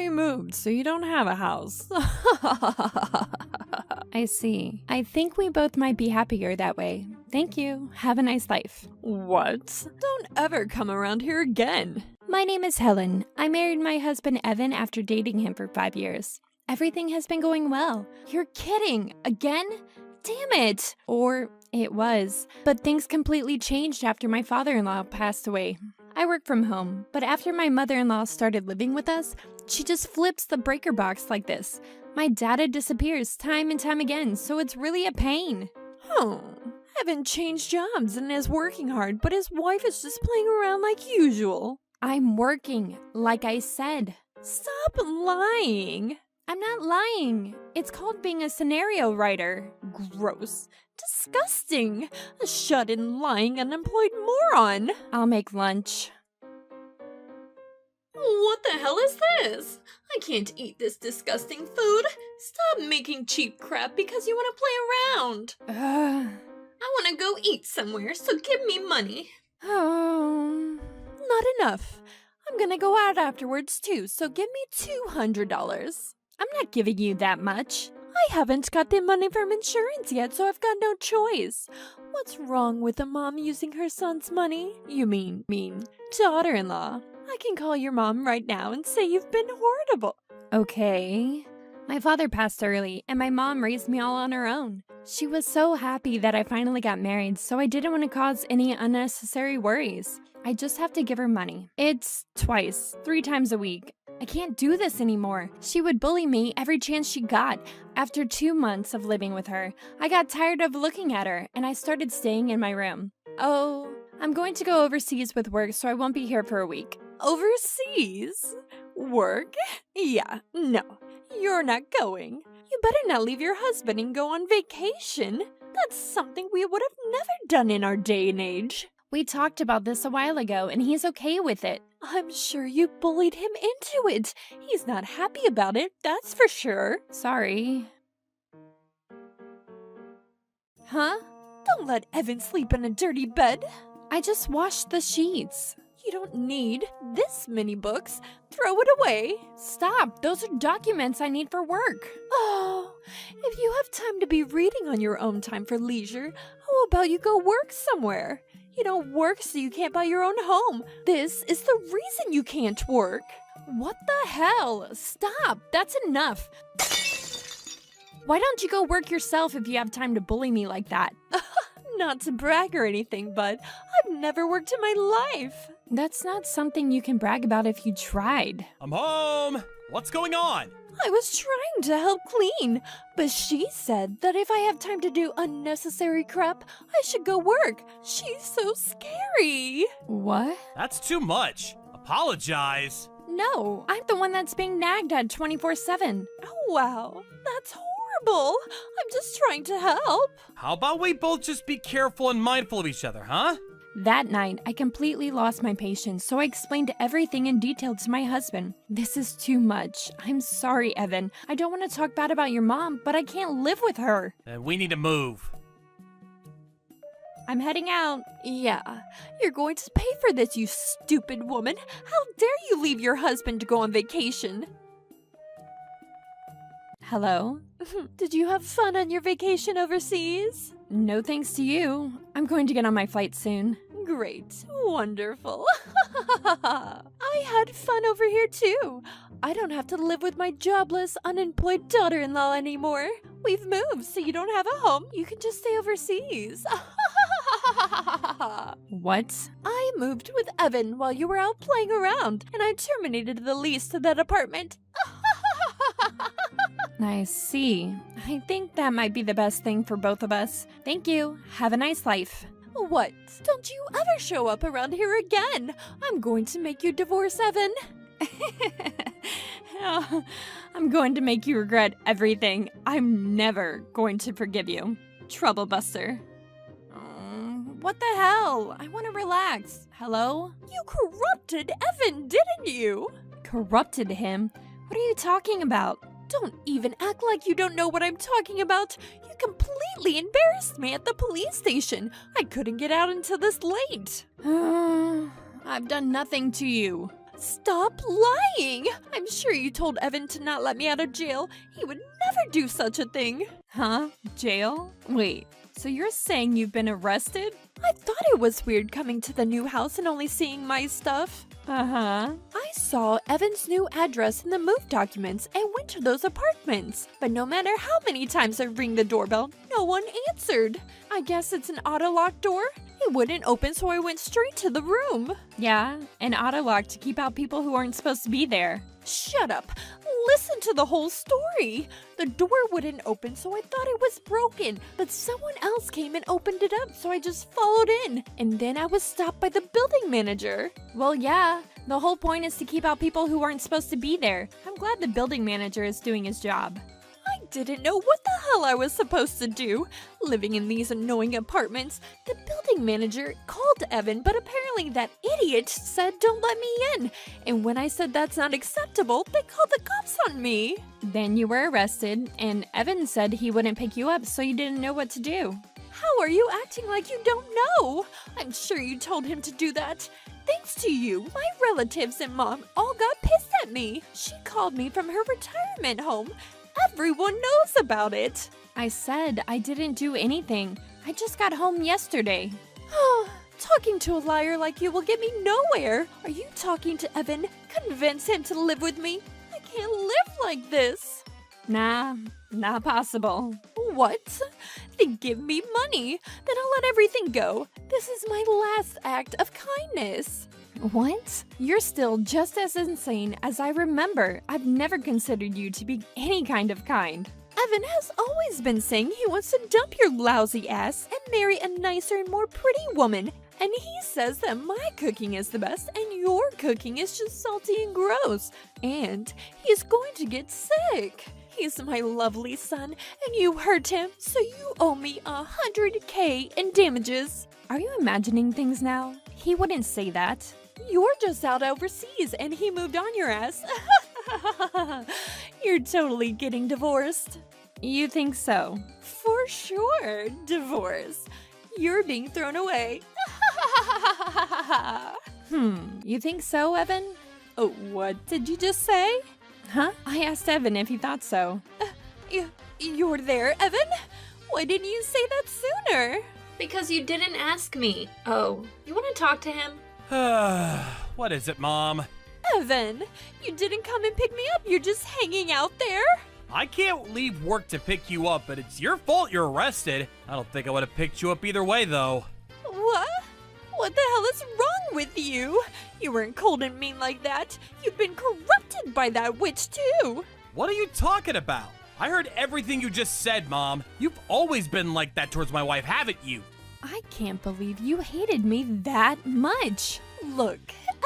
you moved, so you don't have a house. I see. I think we both might be happier that way. Thank you. Have a nice life. What? Don't ever come around here again. My name is Helen. I married my husband Evan after dating him for 5 years. Everything has been going well. You're kidding. Again? Damn it. Or it was. But things completely changed after my father-in-law passed away. I work from home, but after my mother-in-law started living with us, she just flips the breaker box like this. My data disappears time and time again, so it's really a pain. Oh, Evan changed jobs and is working hard, but his wife is just playing around like usual. I'm working, like I said. Stop lying. I'm not lying. It's called being a scenario writer. Gross. Disgusting. A shut-in, lying, unemployed moron. I'll make lunch. What the hell is this? I can't eat this disgusting food. Stop making cheap crap because you want to play around. I want to go eat somewhere, so give me money. Oh. Not enough. I'm gonna go out afterwards too, so give me $200. I'm not giving you that much. I haven't got the money from insurance yet, so I've got no choice. What's wrong with a mom using her son's money? You mean daughter-in-law. I can call your mom right now and say you've been horrible. Okay. My father passed early, and my mom raised me all on her own. She was so happy that I finally got married, so I didn't want to cause any unnecessary worries. I just have to give her money. It's twice, 3 times a week. I can't do this anymore. She would bully me every chance she got. After 2 months of living with her, I got tired of looking at her, and I started staying in my room. Oh, I'm going to go overseas with work, so I won't be here for a week. Overseas? Work? Yeah, no. You're not going. You better not leave your husband and go on vacation. That's something we would have never done in our day and age. We talked about this a while ago, and he's okay with it. I'm sure you bullied him into it. He's not happy about it, that's for sure. Sorry. Huh? Don't let Evan sleep in a dirty bed. I just washed the sheets. You don't need this many books. Throw it away. Stop. Those are documents I need for work. Oh, if you have time to be reading on your own time for leisure, how about you go work somewhere? You don't work so you can't buy your own home. This is the reason you can't work. What the hell? Stop. That's enough. Why don't you go work yourself if you have time to bully me like that? Not to brag or anything, but I've never worked in my life. That's not something you can brag about if you tried. I'm home! What's going on? I was trying to help clean, but she said that if I have time to do unnecessary crap, I should go work. She's so scary. What? That's too much. Apologize. No, I'm the one that's being nagged at 24/7. Oh, wow, that's horrible. I'm just trying to help. How about we both just be careful and mindful of each other, huh? That night, I completely lost my patience, so I explained everything in detail to my husband. This is too much. I'm sorry, Evan. I don't want to talk bad about your mom, but I can't live with her. Then we need to move. I'm heading out. Yeah, you're going to pay for this, you stupid woman. How dare you leave your husband to go on vacation? Hello? Did you have fun on your vacation overseas? No thanks to you. I'm going to get on my flight soon. Great. Wonderful. I had fun over here too. I don't have to live with my jobless, unemployed daughter-in-law anymore. We've moved, so you don't have a home. You can just stay overseas. What? I moved with Evan while you were out playing around, and I terminated the lease to that apartment. I see. I think that might be the best thing for both of us. Thank you. Have a nice life. What? Don't you ever show up around here again. I'm going to make you divorce Evan. Oh, I'm going to make you regret everything. I'm never going to forgive you. Trouble buster. What the hell? I want to relax. Hello? You corrupted Evan, didn't you? Corrupted him? What are you talking about? Don't even act like you don't know what I'm talking about. You completely embarrassed me at the police station. I couldn't get out until this late. I've done nothing to you. Stop lying! I'm sure you told Evan to not let me out of jail. He would never do such a thing. Huh? Jail? Wait, so you're saying you've been arrested? I thought it was weird coming to the new house and only seeing my stuff. Uh-huh. I saw Evan's new address in the move documents and went to those apartments. But no matter how many times I ring the doorbell, no one answered. I guess it's an auto-lock door? It wouldn't open, so I went straight to the room. Yeah, an auto lock to keep out people who aren't supposed to be there. Shut up. Listen to the whole story. The door wouldn't open, so I thought it was broken. But someone else came and opened it up, so I just followed in. And then I was stopped by the building manager. Well, yeah, the whole point is to keep out people who aren't supposed to be there. I'm glad the building manager is doing his job. I didn't know what the hell I was supposed to do. Living in these annoying apartments, the building manager called Evan, but apparently that idiot said don't let me in. And when I said that's not acceptable, they called the cops on me. Then you were arrested, and Evan said he wouldn't pick you up, so you didn't know what to do. How are you acting like you don't know? I'm sure you told him to do that. Thanks to you, my relatives and mom all got pissed at me. She called me from her retirement home. Everyone knows about it. I said I didn't do anything. I just got home yesterday. Talking to a liar like you will get me nowhere. Are you talking to Evan? Convince him to live with me. I can't live like this. Nah, not possible. What? Then give me money. Then I'll let everything go. This is my last act of kindness. What? You're still just as insane as I remember. I've never considered you to be any kind of kind. Evan has always been saying he wants to dump your lousy ass and marry a nicer and more pretty woman. And he says that my cooking is the best and your cooking is just salty and gross. And he's going to get sick. He's my lovely son and you hurt him, so you owe me $100K in damages. Are you imagining things now? He wouldn't say that. You're just out overseas and he moved on your ass. You're totally getting divorced. You think so? For sure, divorce. You're being thrown away. You think so, Evan? Oh, what did you just say? Huh? I asked Evan if he thought so. You're there, Evan? Why didn't you say that sooner? Because you didn't ask me. Oh, you want to talk to him? What is it, Mom? Evan, you didn't come and pick me up. You're just hanging out there. I can't leave work to pick you up, but it's your fault you're arrested. I don't think I would have picked you up either way, though. What? What the hell is wrong with you? You weren't cold and mean like that. You've been corrupted by that witch, too. What are you talking about? I heard everything you just said, Mom. You've always been like that towards my wife, haven't you? I can't believe you hated me that much. Look,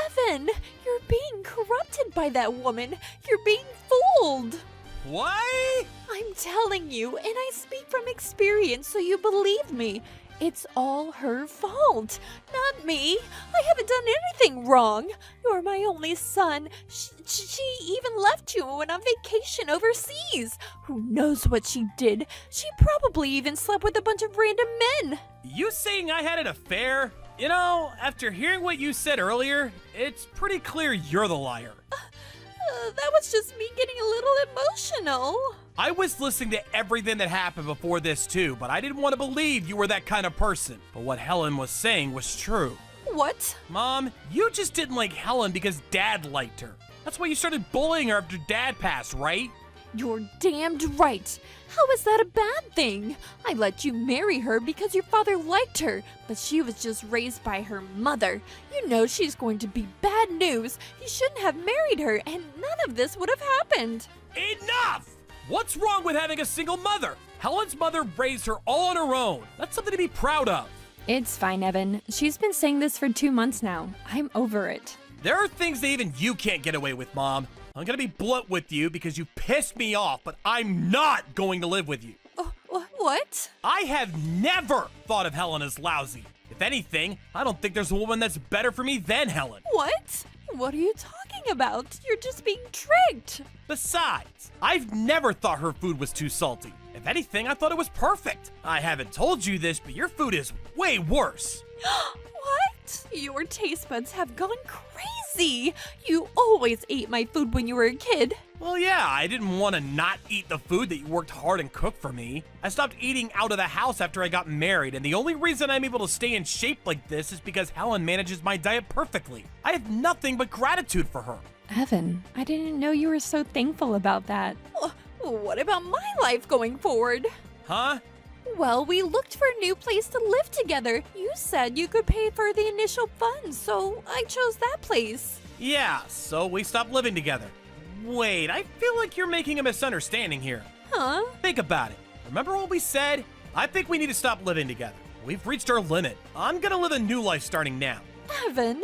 Evan, you're being corrupted by that woman. You're being fooled. What? I'm telling you, and I speak from experience, so you believe me. It's all her fault, not me. I haven't done anything wrong. You're my only son. She even left you and went on vacation overseas. Who knows what she did? She probably even slept with a bunch of random men. You saying I had an affair? You know, after hearing what you said earlier, it's pretty clear you're the liar. That was just me getting a little emotional. I was listening to everything that happened before this too, but I didn't want to believe you were that kind of person. But what Helen was saying was true. What? Mom, you just didn't like Helen because Dad liked her. That's why you started bullying her after Dad passed, right? You're damned right. How is that a bad thing? I let you marry her because your father liked her, but she was just raised by her mother. You know she's going to be bad news. You shouldn't have married her, and none of this would have happened. Enough! What's wrong with having a single mother? Helen's mother raised her all on her own. That's something to be proud of. It's fine, Evan. She's been saying this for 2 months now. I'm over it. There are things that even you can't get away with, Mom. I'm gonna be blunt with you because you pissed me off, but I'm not going to live with you. What? I have never thought of Helen as lousy. If anything, I don't think there's a woman that's better for me than Helen. What? What are you talking about? You're just being tricked. Besides, I've never thought her food was too salty. If anything, I thought it was perfect. I haven't told you this, but your food is way worse. What? Your taste buds have gone crazy. crazy! You always ate my food when you were a kid. Well, yeah, I didn't want to not eat the food that you worked hard and cooked for me. I stopped eating out of the house after I got married, and the only reason I'm able to stay in shape like this is because Helen manages my diet perfectly. I have nothing but gratitude for her. Evan, I didn't know you were so thankful about that. What about my life going forward? Huh? Well, we looked for a new place to live together. You said you could pay for the initial funds, so I chose that place. Yeah, so we stopped living together. Wait, I feel like you're making a misunderstanding here. Huh? Think about it. Remember what we said? I think we need to stop living together. We've reached our limit. I'm gonna live a new life starting now. Evan,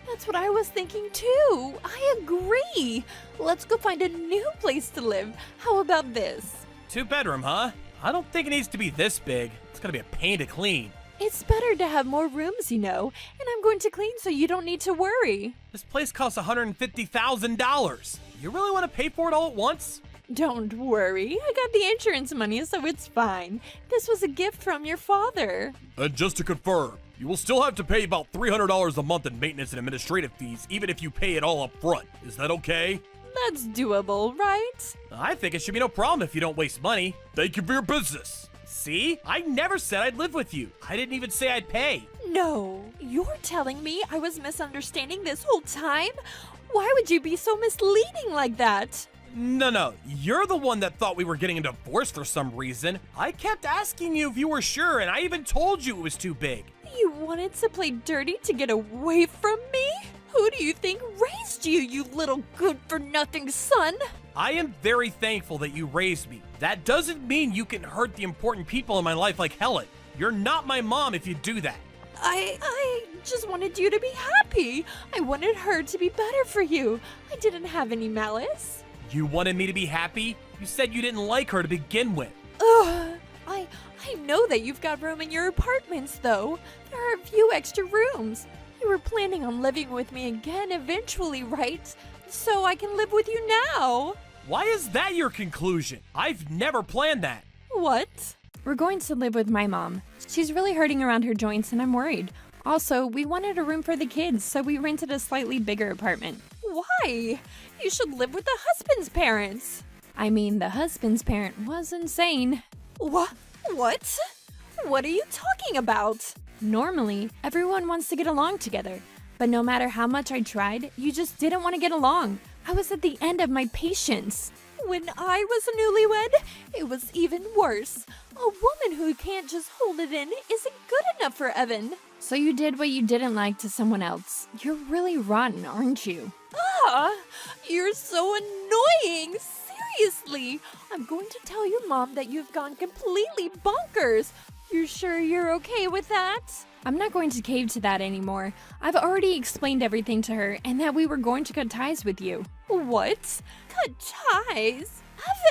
that's what I was thinking too. I agree. Let's go find a new place to live. How about this? 2-bedroom, huh? I don't think it needs to be this big. It's gonna be a pain to clean. It's better to have more rooms, and I'm going to clean so you don't need to worry. This place costs $150,000. You really want to pay for it all at once? Don't worry, I got the insurance money, so it's fine. This was a gift from your father. And just to confirm, you will still have to pay about $300 a month in maintenance and administrative fees, even if you pay it all up front. Is that okay? That's doable, right? I think it should be no problem if you don't waste money. Thank you for your business. See? I never said I'd live with you. I didn't even say I'd pay. No, you're telling me I was misunderstanding this whole time? Why would you be so misleading like that? No, you're the one that thought we were getting a divorce for some reason. I kept asking you if you were sure, and I even told you it was too big. You wanted to play dirty to get away from me? Who do you think raised you, you little good-for-nothing son? I am very thankful that you raised me. That doesn't mean you can hurt the important people in my life like Helen. You're not my mom if you do that. I just wanted you to be happy. I wanted her to be better for you. I didn't have any malice. You wanted me to be happy? You said you didn't like her to begin with. Ugh. I know that you've got room in your apartments, though. There are a few extra rooms. You were planning on living with me again eventually, right? So I can live with you now. Why is that your conclusion? I've never planned that. What? We're going to live with my mom. She's really hurting around her joints and I'm worried. Also, we wanted a room for the kids, so we rented a slightly bigger apartment. Why? You should live with the husband's parents. I mean, the husband's parent was insane. What? What are you talking about? Normally, everyone wants to get along together, but no matter how much I tried, you just didn't want to get along. I was at the end of my patience. When I was a newlywed, it was even worse. A woman who can't just hold it in isn't good enough for Evan. So you did what you didn't like to someone else. You're really rotten, aren't you? Ah, you're so annoying. Seriously, I'm going to tell your mom that you've gone completely bonkers. You're sure you're okay with that? I'm not going to cave to that anymore. I've already explained everything to her and that we were going to cut ties with you. What? Cut ties?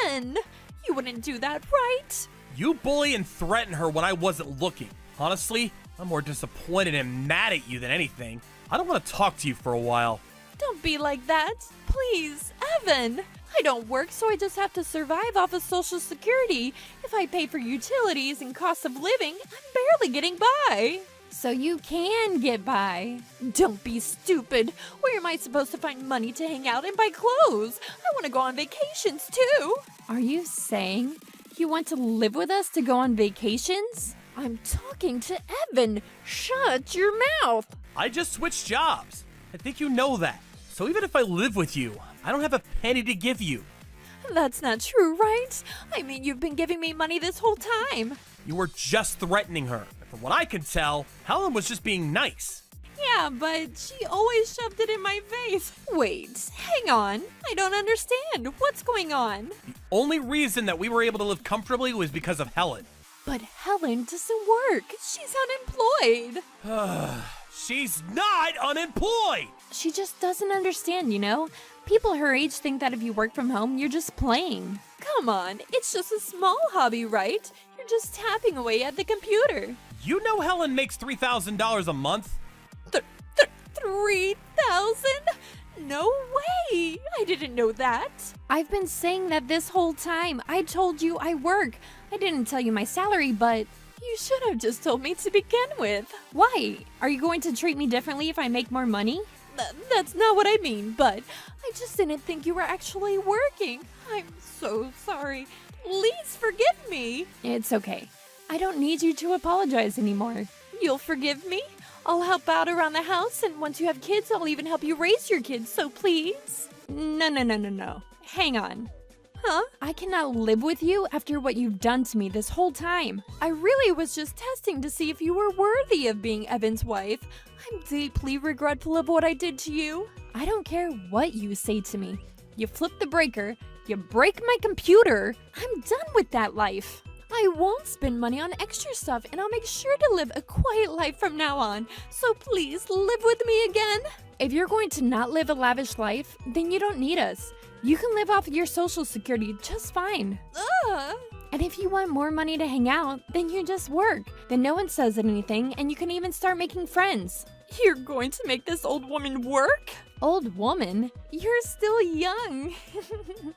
Evan, you wouldn't do that, right? You bully and threaten her when I wasn't looking. Honestly, I'm more disappointed and mad at you than anything. I don't want to talk to you for a while. Don't be like that. Please, Evan. I don't work, so I just have to survive off of Social Security. If I pay for utilities and cost of living, I'm barely getting by. So you can get by. Don't be stupid. Where am I supposed to find money to hang out and buy clothes? I want to go on vacations too. Are you saying you want to live with us to go on vacations? I'm talking to Evan. Shut your mouth. I just switched jobs. I think you know that. So even if I live with you, I don't have a penny to give you. That's not true, right? I mean, you've been giving me money this whole time. You were just threatening her. From what I can tell, Helen was just being nice. Yeah, but she always shoved it in my face. Wait, hang on. I don't understand. What's going on? The only reason that we were able to live comfortably was because of Helen. But Helen doesn't work. She's unemployed. She's not unemployed! She just doesn't understand, you know? People her age think that if you work from home, you're just playing. Come on, it's just a small hobby, right? You're just tapping away at the computer. You know Helen makes $3,000 a month? 3,000? No way! I didn't know that. I've been saying that this whole time. I told you I work. I didn't tell you my salary, but You should have just told me to begin with. why? Are you going to treat me differently if I make more money? That's not what I mean, but I just didn't think you were actually working. I'm so sorry. Please forgive me. It's okay. I don't need you to apologize anymore. You'll forgive me? I'll help out around the house, and once you have kids, I'll even help you raise your kids, so please. No. Hang on. Huh? I cannot live with you after what you've done to me this whole time. I really was just testing to see if you were worthy of being Evan's wife. I'm deeply regretful of what I did to you. I don't care what you say to me. You flip the breaker, you break my computer. I'm done with that life. I won't spend money on extra stuff, and I'll make sure to live a quiet life from now on. So please live with me again. If you're going to not live a lavish life, then you don't need us. You can live off of your social security just fine. Ugh. And if you want more money to hang out, then you just work. Then no one says anything, and you can even start making friends. You're going to make this old woman work? Old woman? You're still young.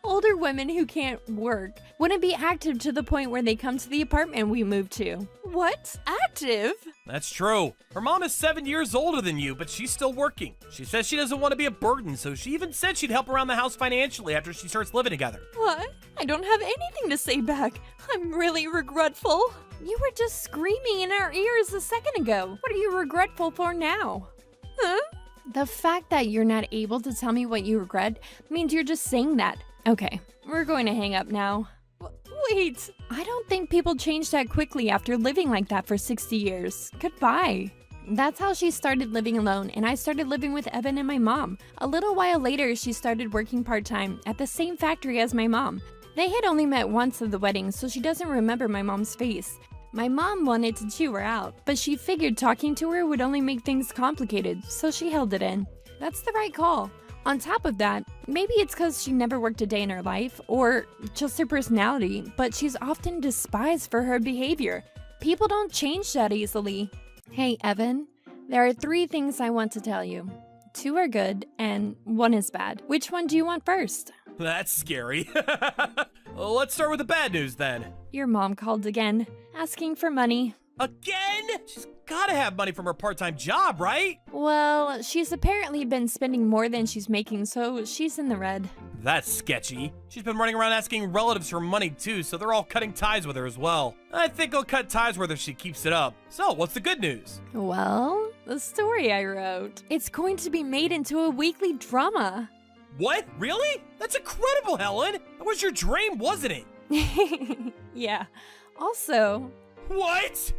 Older women who can't work wouldn't be active to the point where they come to the apartment we moved to. What? Active? That's true. Her mom is 7 years older than you, but she's still working. She says she doesn't want to be a burden, so she even said she'd help around the house financially after she starts living together. What? I don't have anything to say back. I'm really regretful. You were just screaming in our ears a second ago. What are you regretful for now? Huh? The fact that you're not able to tell me what you regret means you're just saying that. Okay, we're going to hang up now. Wait. I don't think people change that quickly after living like that for 60 years. Goodbye. That's how she started living alone, and I started living with Evan and my mom. A little while later, she started working part-time at the same factory as my mom. They had only met once at the wedding, so she doesn't remember my mom's face. My mom wanted to chew her out, but she figured talking to her would only make things complicated, so she held it in. That's the right call. On top of that, maybe it's because she never worked a day in her life, or just her personality, but she's often despised for her behavior. People don't change that easily. Hey, Evan, there are 3 things I want to tell you. 2 are good, and 1 is bad. Which one do you want first? That's scary. Well, let's start with the bad news then. Your mom called again, asking for money. Again? She's gotta have money from her part-time job, right? Well, she's apparently been spending more than she's making, so she's in the red. That's sketchy. She's been running around asking relatives for money too, so they're all cutting ties with her as well. I think I'll cut ties with her if she keeps it up. So, what's the good news? Well, the story I wrote. It's going to be made into a weekly drama. What? Really? That's incredible, Helen! That was your dream, wasn't it? Yeah. Also, What?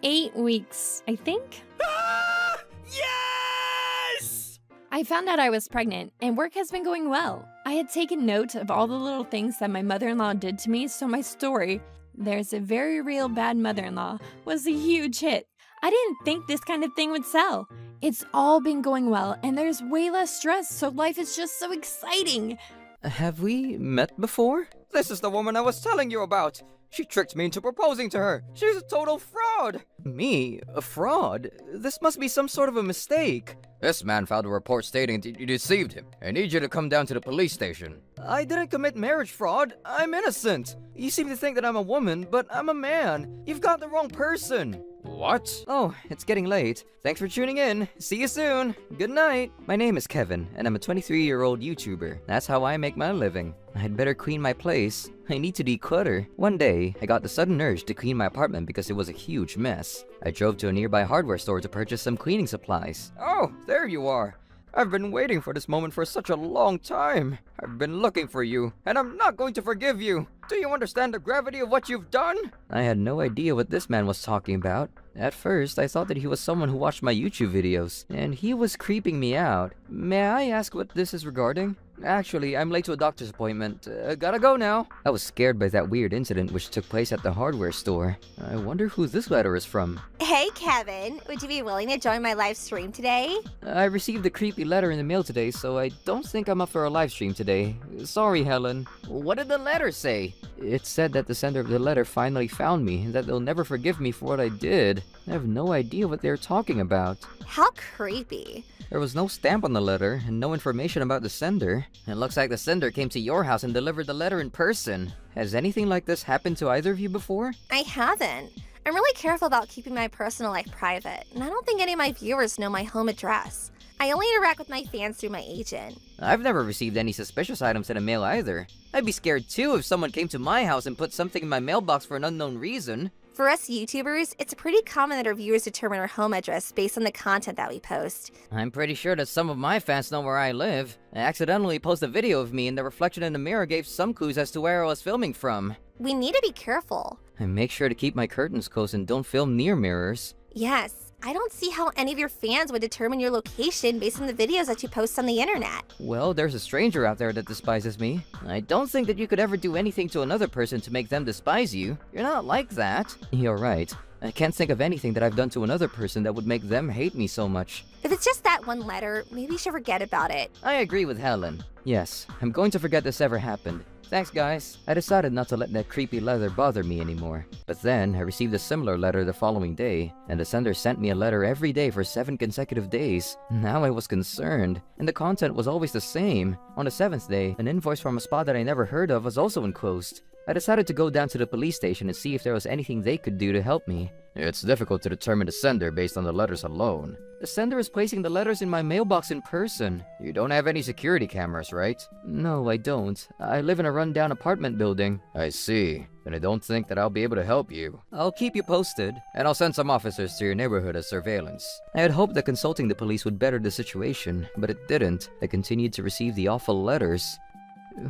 8 weeks, I think. Ah! Yes! I found out I was pregnant, and work has been going well. I had taken note of all the little things that my mother-in-law did to me, so my story, "There's a very real bad mother-in-law," was a huge hit. I didn't think this kind of thing would sell. It's all been going well, and there's way less stress, so life is just so exciting. Have we met before? This is the woman I was telling you about. She tricked me into proposing to her. She's a total fraud. Me? A fraud? This must be some sort of a mistake. This man filed a report stating that you deceived him. I need you to come down to the police station. I didn't commit marriage fraud. I'm innocent. You seem to think that I'm a woman, but I'm a man. You've got the wrong person. What? Oh, it's getting late. Thanks for tuning in. See you soon. Good night. My name is Kevin, and I'm a 23-year-old YouTuber. That's how I make my living. I'd better clean my place. I need to declutter. One day, I got the sudden urge to clean my apartment because it was a huge mess. I drove to a nearby hardware store to purchase some cleaning supplies. Oh, there you are. I've been waiting for this moment for such a long time. I've been looking for you, and I'm not going to forgive you. Do you understand the gravity of what you've done? I had no idea what this man was talking about. At first, I thought that he was someone who watched my YouTube videos, and he was creeping me out. May I ask what this is regarding? Actually, I'm late to a doctor's appointment. Gotta go now. I was scared by that weird incident which took place at the hardware store. I wonder who this letter is from. Hey Kevin, would you be willing to join my live stream today? I received a creepy letter in the mail today, so I don't think I'm up for a live stream today. Sorry, Helen. What did the letter say? It said that the sender of the letter finally found me, and that they'll never forgive me for what I did. I have no idea what they're talking about. How creepy. There was no stamp on the letter, and no information about the sender. It looks like the sender came to your house and delivered the letter in person. Has anything like this happened to either of you before? I haven't. I'm really careful about keeping my personal life private, and I don't think any of my viewers know my home address. I only interact with my fans through my agent. I've never received any suspicious items in the mail either. I'd be scared too if someone came to my house and put something in my mailbox for an unknown reason. For us YouTubers, it's pretty common that our viewers determine our home address based on the content that we post. I'm pretty sure that some of my fans know where I live. I accidentally posted a video of me and the reflection in the mirror gave some clues as to where I was filming from. We need to be careful. I make sure to keep my curtains closed and don't film near mirrors. Yes, I don't see how any of your fans would determine your location based on the videos that you post on the internet. Well, there's a stranger out there that despises me. I don't think that you could ever do anything to another person to make them despise you. You're not like that. You're right. I can't think of anything that I've done to another person that would make them hate me so much. If it's just that one letter, maybe you should forget about it. I agree with Helen. Yes, I'm going to forget this ever happened. Thanks, guys. I decided not to let that creepy letter bother me anymore. But then, I received a similar letter the following day, and the sender sent me a letter every day for 7 consecutive days. Now I was concerned, and the content was always the same. On the 7th day, an invoice from a spa that I never heard of was also enclosed. I decided to go down to the police station and see if there was anything they could do to help me. It's difficult to determine the sender based on the letters alone. The sender is placing the letters in my mailbox in person. You don't have any security cameras, right? No, I don't. I live in a rundown apartment building. I see. Then I don't think that I'll be able to help you. I'll keep you posted, and I'll send some officers to your neighborhood as surveillance. I had hoped that consulting the police would better the situation, but it didn't. I continued to receive the awful letters.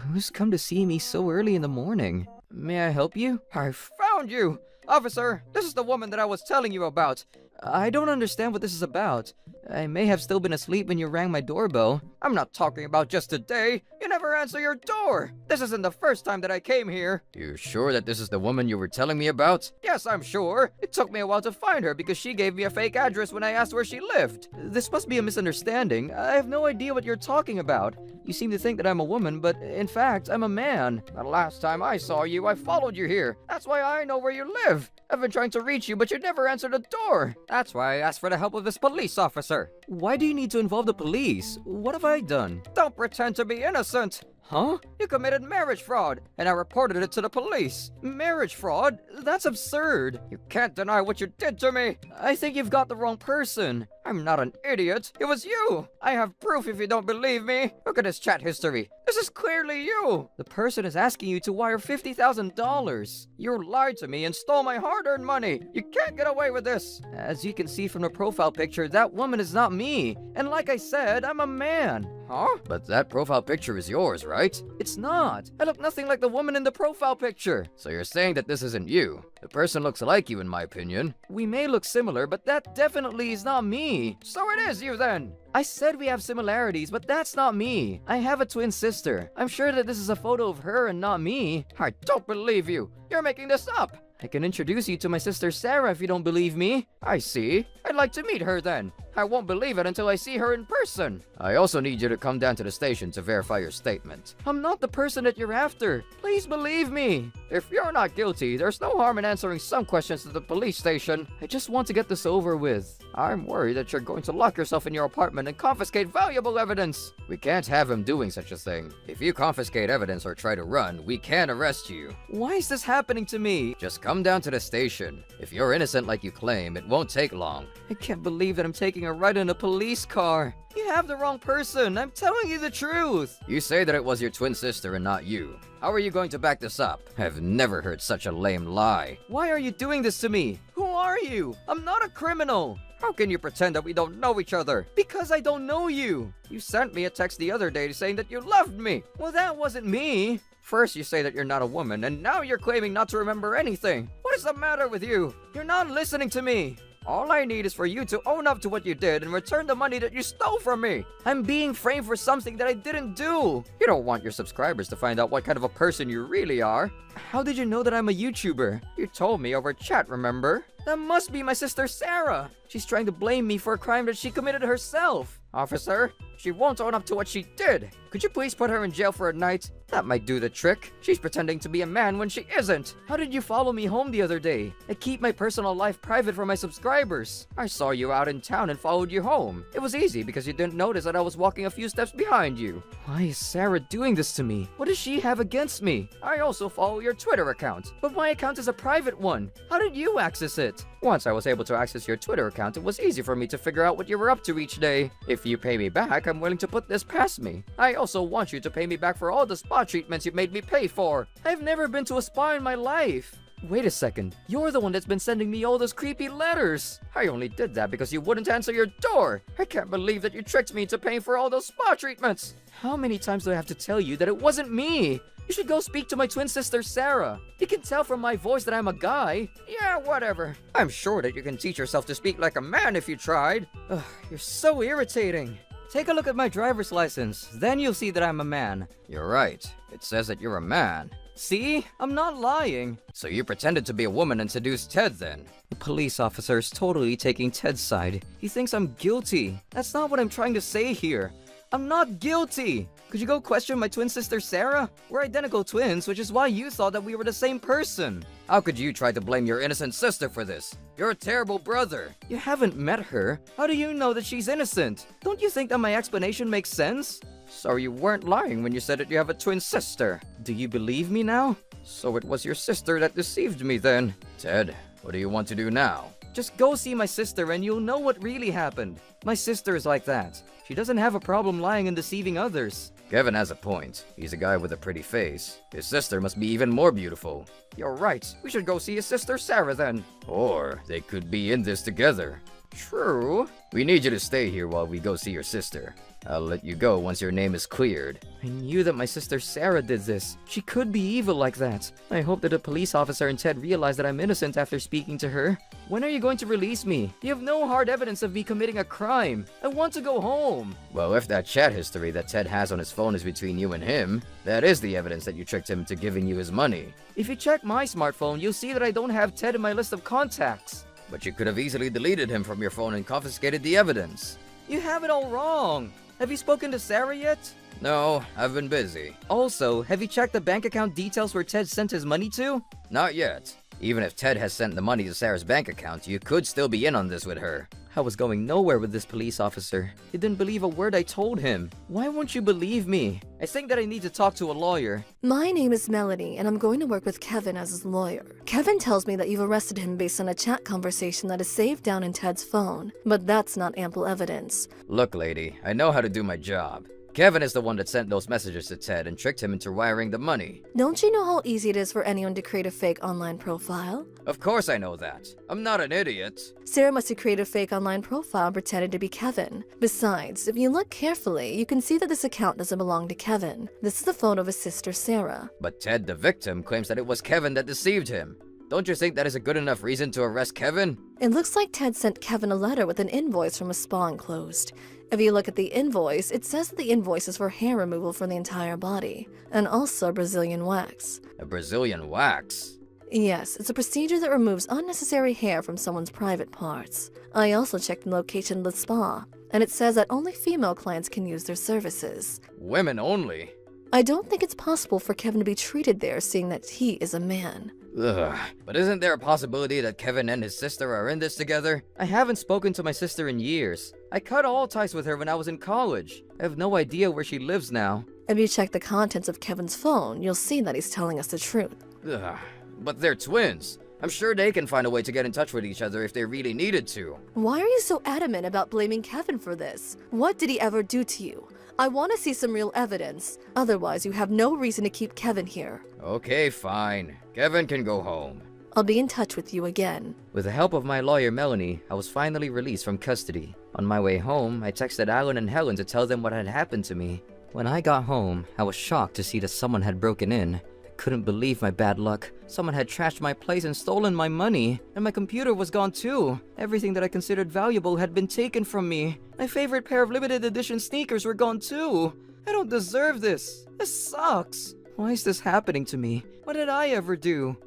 Who's come to see me so early in the morning? May I help you? I found you! Officer, this is the woman that I was telling you about. I don't understand what this is about. I may have still been asleep when you rang my doorbell. I'm not talking about just today. You never answer your door. This isn't the first time that I came here. You sure that this is the woman you were telling me about? Yes, I'm sure. It took me a while to find her because she gave me a fake address when I asked where she lived. This must be a misunderstanding. I have no idea what you're talking about. You seem to think that I'm a woman, but in fact, I'm a man. The last time I saw you, I followed you here. That's why I know where you live. I've been trying to reach you, but you never answered the door. That's why I asked for the help of this police officer. Why do you need to involve the police? What have I done? Don't pretend to be innocent. Huh? You committed marriage fraud, and I reported it to the police. Marriage fraud? That's absurd. You can't deny what you did to me. I think you've got the wrong person. I'm not an idiot. It was you. I have proof if you don't believe me. Look at his chat history. This is clearly you. The person is asking you to wire $50,000. You lied to me and stole my hard-earned money. You can't get away with this. As you can see from the profile picture, that woman is not me. And like I said, I'm a man. Huh? But that profile picture is yours, right? It's not. I look nothing like the woman in the profile picture. So you're saying that this isn't you? The person looks like you in my opinion. We may look similar, but that definitely is not me. So it is you then. I said we have similarities, but that's not me. I have a twin sister. I'm sure that this is a photo of her and not me. I don't believe you. You're making this up. I can introduce you to my sister Sarah if you don't believe me. I see. I'd like to meet her then. I won't believe it until I see her in person. I also need you to come down to the station to verify your statement. I'm not the person that you're after. Please believe me. If you're not guilty, there's no harm in answering some questions at the police station. I just want to get this over with. I'm worried that you're going to lock yourself in your apartment and confiscate valuable evidence. We can't have him doing such a thing. If you confiscate evidence or try to run, we can arrest you. Why is this happening to me? Just come down to the station. If you're innocent like you claim, it won't take long. I can't believe that I'm taking a ride in a police car. You have the wrong person. I'm telling you the truth. You say that it was your twin sister and not you. How are you going to back this up? I've never heard such a lame lie. Why are you doing this to me? Who are you? I'm not a criminal. How can you pretend that we don't know each other? Because I don't know you. You sent me a text the other day saying that you loved me. Well, that wasn't me. First you say that you're not a woman, and now you're claiming not to remember anything. What is the matter with you? You're not listening to me. All I need is for you to own up to what you did and return the money that you stole from me. I'm being framed for something that I didn't do. You don't want your subscribers to find out what kind of a person you really are. How did you know that I'm a YouTuber? You told me over chat, remember? That must be my sister Sarah. She's trying to blame me for a crime that she committed herself. Officer, she won't own up to what she did. Could you please put her in jail for a night? That might do the trick. She's pretending to be a man when she isn't. How did you follow me home the other day? I keep my personal life private for my subscribers. I saw you out in town and followed you home. It was easy because you didn't notice that I was walking a few steps behind you. Why is Sarah doing this to me? What does she have against me? I also follow your Twitter account, but my account is a private one. How did you access it? Once I was able to access your Twitter account, it was easy for me to figure out what you were up to each day. If you pay me back, I'm willing to put this past me. I also want you to pay me back for all the spa treatments you made me pay for. I've never been to a spa in my life. Wait a second, you're the one that's been sending me all those creepy letters. I only did that because you wouldn't answer your door. I can't believe that you tricked me into paying for all those spa treatments. How many times do I have to tell you that it wasn't me? You should go speak to my twin sister, Sarah. You can tell from my voice that I'm a guy. Yeah, whatever. I'm sure that you can teach yourself to speak like a man if you tried. Ugh, you're so irritating. Take a look at my driver's license. Then you'll see that I'm a man. You're right. It says that you're a man. See? I'm not lying. So you pretended to be a woman and seduced Ted then? The police officer is totally taking Ted's side. He thinks I'm guilty. That's not what I'm trying to say here. I'm not guilty! Could you go question my twin sister Sarah? We're identical twins, which is why you thought that we were the same person. How could you try to blame your innocent sister for this? You're a terrible brother. You haven't met her. How do you know that she's innocent? Don't you think that my explanation makes sense? So you weren't lying when you said that you have a twin sister. Do you believe me now? So it was your sister that deceived me then. Ted, what do you want to do now? Just go see my sister and you'll know what really happened. My sister is like that. She doesn't have a problem lying and deceiving others. Kevin has a point. He's a guy with a pretty face. His sister must be even more beautiful. You're right. We should go see his sister Sarah then. Or they could be in this together. True. We need you to stay here while we go see your sister. I'll let you go once your name is cleared. I knew that my sister Sarah did this. She could be evil like that. I hope that the police officer and Ted realize that I'm innocent after speaking to her. When are you going to release me? You have no hard evidence of me committing a crime. I want to go home. Well, if that chat history that Ted has on his phone is between you and him, that is the evidence that you tricked him into giving you his money. If you check my smartphone, you'll see that I don't have Ted in my list of contacts. But you could have easily deleted him from your phone and confiscated the evidence. You have it all wrong. Have you spoken to Sarah yet? No, I've been busy. Also, have you checked the bank account details where Ted sent his money to? Not yet. Even if Ted has sent the money to Sarah's bank account, you could still be in on this with her. I was going nowhere with this police officer. He didn't believe a word I told him. Why won't you believe me? I think that I need to talk to a lawyer. My name is Melanie, and I'm going to work with Kevin as his lawyer. Kevin tells me that you've arrested him based on a chat conversation that is saved down in Ted's phone, but that's not ample evidence. Look, lady, I know how to do my job. Kevin is the one that sent those messages to Ted and tricked him into wiring the money. Don't you know how easy it is for anyone to create a fake online profile? Of course I know that. I'm not an idiot. Sarah must have created a fake online profile and pretended to be Kevin. Besides, if you look carefully, you can see that this account doesn't belong to Kevin. This is the phone of his sister Sarah. But Ted, the victim, claims that it was Kevin that deceived him. Don't you think that is a good enough reason to arrest Kevin? It looks like Ted sent Kevin a letter with an invoice from a spa enclosed. If you look at the invoice, it says that the invoice is for hair removal for the entire body, and also Brazilian wax. A Brazilian wax? Yes, it's a procedure that removes unnecessary hair from someone's private parts. I also checked the location of the spa, and it says that only female clients can use their services. Women only? I don't think it's possible for Kevin to be treated there, seeing that he is a man. Ugh, but isn't there a possibility that Kevin and his sister are in this together? I haven't spoken to my sister in years. I cut all ties with her when I was in college. I have no idea where she lives now. If you check the contents of Kevin's phone, you'll see that he's telling us the truth. Ugh, but they're twins. I'm sure they can find a way to get in touch with each other if they really needed to. Why are you so adamant about blaming Kevin for this? What did he ever do to you? I want to see some real evidence. Otherwise, you have no reason to keep Kevin here. Okay, fine. Kevin can go home. I'll be in touch with you again. With the help of my lawyer, Melanie, I was finally released from custody. On my way home, I texted Alan and Helen to tell them what had happened to me. When I got home, I was shocked to see that someone had broken in. I couldn't believe my bad luck. Someone had trashed my place and stolen my money. And my computer was gone too. Everything that I considered valuable had been taken from me. My favorite pair of limited edition sneakers were gone too. I don't deserve this. This sucks. Why is this happening to me? What did I ever do?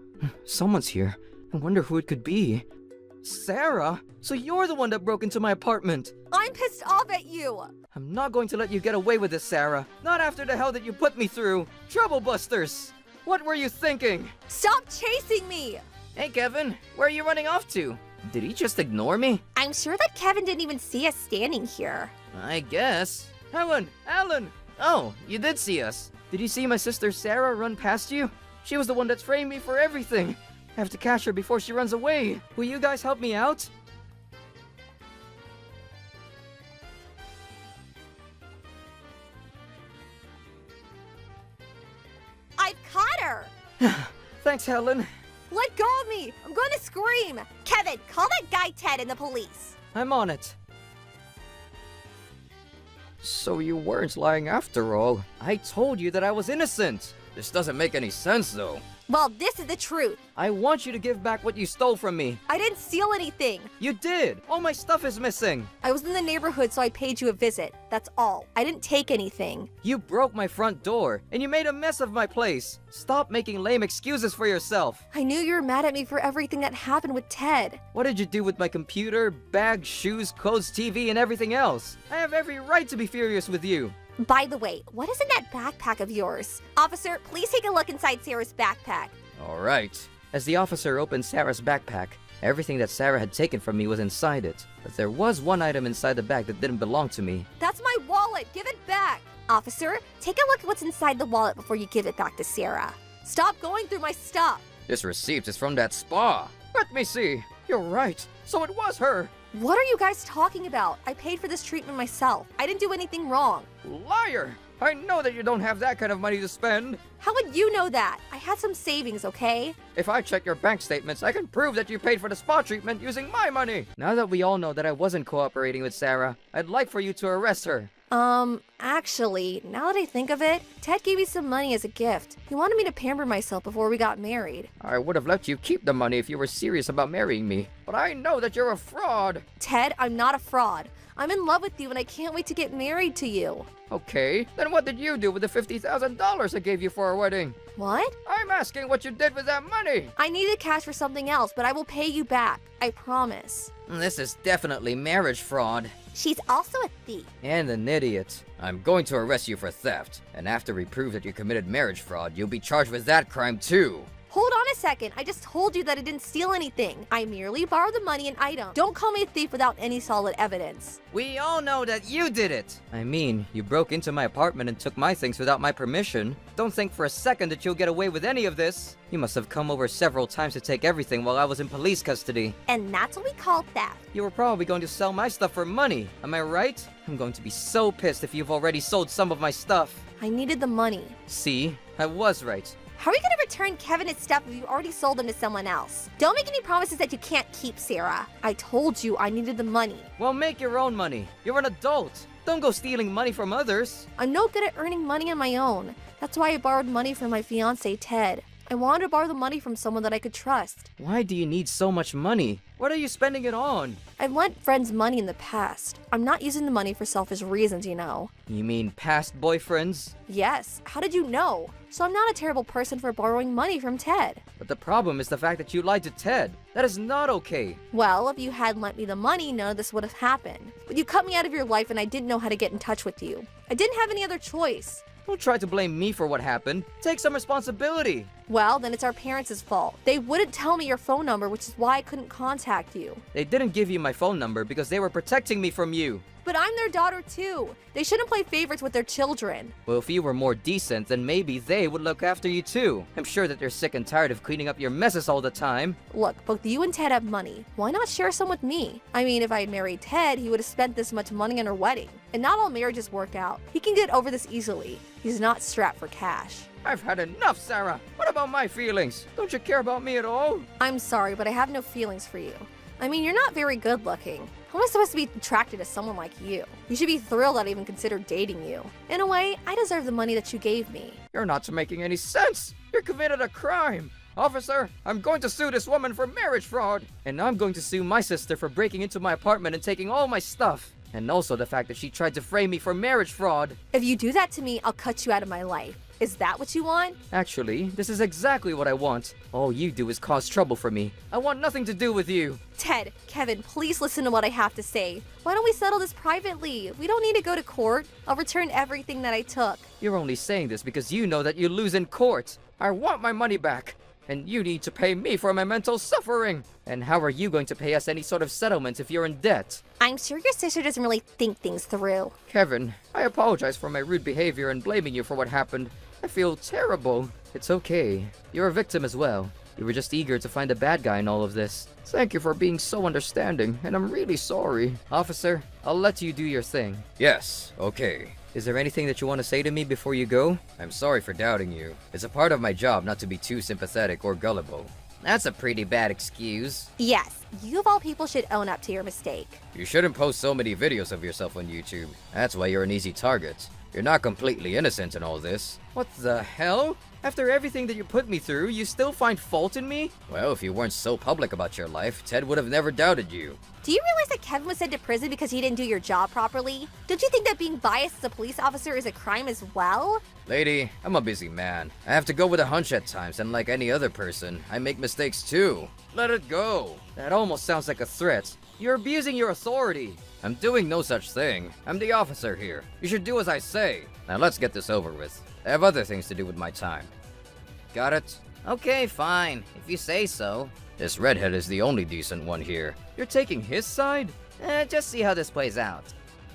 Someone's here. I wonder who it could be. Sarah? So you're the one that broke into my apartment. I'm pissed off at you. I'm not going to let you get away with this, Sarah. Not after the hell that you put me through. Trouble busters. What were you thinking? Stop chasing me. Hey, Kevin. Where are you running off to? Did he just ignore me? I'm sure that Kevin didn't even see us standing here. I guess. Helen! Alan! Oh, you did see us. Did you see my sister Sarah run past you? She was the one that's framed me for everything. I have to catch her before she runs away. Will you guys help me out? I've caught her. Thanks, Helen. Let go of me. I'm going to scream. Kevin, call that guy Ted and the police. I'm on it. So you weren't lying after all. I told you that I was innocent. This doesn't make any sense, though. Well, this is the truth. I want you to give back what you stole from me. I didn't steal anything. You did! All my stuff is missing! I was in the neighborhood, so I paid you a visit. That's all. I didn't take anything. You broke my front door, and you made a mess of my place. Stop making lame excuses for yourself. I knew you were mad at me for everything that happened with Ted. What did you do with my computer, bag, shoes, clothes, TV, and everything else? I have every right to be furious with you. By the way, what is in that backpack of yours? Officer, please take a look inside Sarah's backpack. All right. As the officer opened Sarah's backpack, everything that Sarah had taken from me was inside it. But there was one item inside the bag that didn't belong to me. That's my wallet. Give it back. Officer, take a look at what's inside the wallet before you give it back to Sarah. Stop going through my stuff. This receipt is from that spa. Let me see. You're right. So it was her. What are you guys talking about? I paid for this treatment myself. I didn't do anything wrong. Liar! I know that you don't have that kind of money to spend. How would you know that? I had some savings, okay? If I check your bank statements, I can prove that you paid for the spa treatment using my money. Now that we all know that I wasn't cooperating with Sarah, I'd like for you to arrest her. Actually, now that I think of it, Ted gave me some money as a gift. He wanted me to pamper myself before we got married. I would have let you keep the money if you were serious about marrying me. But I know that you're a fraud. Ted, I'm not a fraud. I'm in love with you and I can't wait to get married to you. Okay, then what did you do with the $50,000 I gave you for our wedding? What? I'm asking what you did with that money. I needed cash for something else, but I will pay you back. I promise. This is definitely marriage fraud. She's also a thief. And an idiot. I'm going to arrest you for theft. And after we prove that you committed marriage fraud, you'll be charged with that crime too. Hold on a second. I just told you that I didn't steal anything. I merely borrowed the money and item. Don't call me a thief without any solid evidence. We all know that you did it. I mean, you broke into my apartment and took my things without my permission. Don't think for a second that you'll get away with any of this. You must have come over several times to take everything while I was in police custody. And that's what we call theft. You were probably going to sell my stuff for money. Am I right? I'm going to be so pissed if you've already sold some of my stuff. I needed the money. See? I was right. How are you gonna return Kevin his stuff if you already sold them to someone else? Don't make any promises that you can't keep, Sarah. I told you I needed the money. Well, make your own money. You're an adult. Don't go stealing money from others. I'm no good at earning money on my own. That's why I borrowed money from my fiance, Ted. I wanted to borrow the money from someone that I could trust. Why do you need so much money? What are you spending it on? I've lent friends money in the past. I'm not using the money for selfish reasons, you know. You mean past boyfriends? Yes, how did you know? So I'm not a terrible person for borrowing money from Ted. But the problem is the fact that you lied to Ted. That is not okay. Well, if you had lent me the money, none of this would have happened. But you cut me out of your life and I didn't know how to get in touch with you. I didn't have any other choice. Don't try to blame me for what happened. Take some responsibility. Well, then it's our parents' fault. They wouldn't tell me your phone number, which is why I couldn't contact you. They didn't give you my phone number because they were protecting me from you. But I'm their daughter too. They shouldn't play favorites with their children. Well, if you were more decent, then maybe they would look after you too. I'm sure that they're sick and tired of cleaning up your messes all the time. Look, both you and Ted have money. Why not share some with me? I mean, if I had married Ted, he would have spent this much money on our wedding. And not all marriages work out. He can get over this easily. He's not strapped for cash. I've had enough, Sarah. What about my feelings? Don't you care about me at all? I'm sorry, but I have no feelings for you. I mean, you're not very good looking. How am I supposed to be attracted to someone like you? You should be thrilled that I even considered dating you. In a way, I deserve the money that you gave me. You're not making any sense. You committed a crime. Officer, I'm going to sue this woman for marriage fraud. And I'm going to sue my sister for breaking into my apartment and taking all my stuff. And also the fact that she tried to frame me for marriage fraud. If you do that to me, I'll cut you out of my life. Is that what you want? Actually, this is exactly what I want. All you do is cause trouble for me. I want nothing to do with you. Ted, Kevin, please listen to what I have to say. Why don't we settle this privately? We don't need to go to court. I'll return everything that I took. You're only saying this because you know that you lose in court. I want my money back. And you need to pay me for my mental suffering. And how are you going to pay us any sort of settlement if you're in debt? I'm sure your sister doesn't really think things through. Kevin, I apologize for my rude behavior and blaming you for what happened. I feel terrible. It's okay. You're a victim as well. You were just eager to find the bad guy in all of this. Thank you for being so understanding, and I'm really sorry. Officer, I'll let you do your thing. Yes, okay. Is there anything that you want to say to me before you go? I'm sorry for doubting you. It's a part of my job not to be too sympathetic or gullible. That's a pretty bad excuse. Yes, you of all people should own up to your mistake. You shouldn't post so many videos of yourself on YouTube. That's why you're an easy target. You're not completely innocent in all this. What the hell? After everything that you put me through, you still find fault in me? Well, if you weren't so public about your life, Ted would have never doubted you. Do you realize that Kevin was sent to prison because he didn't do your job properly? Don't you think that being biased as a police officer is a crime as well? Lady, I'm a busy man. I have to go with a hunch at times, and like any other person, I make mistakes too. Let it go. That almost sounds like a threat. You're abusing your authority. I'm doing no such thing. I'm the officer here. You should do as I say. Now let's get this over with. I have other things to do with my time. Got it? Okay, fine. If you say so. This redhead is the only decent one here. You're taking his side? Just see how this plays out.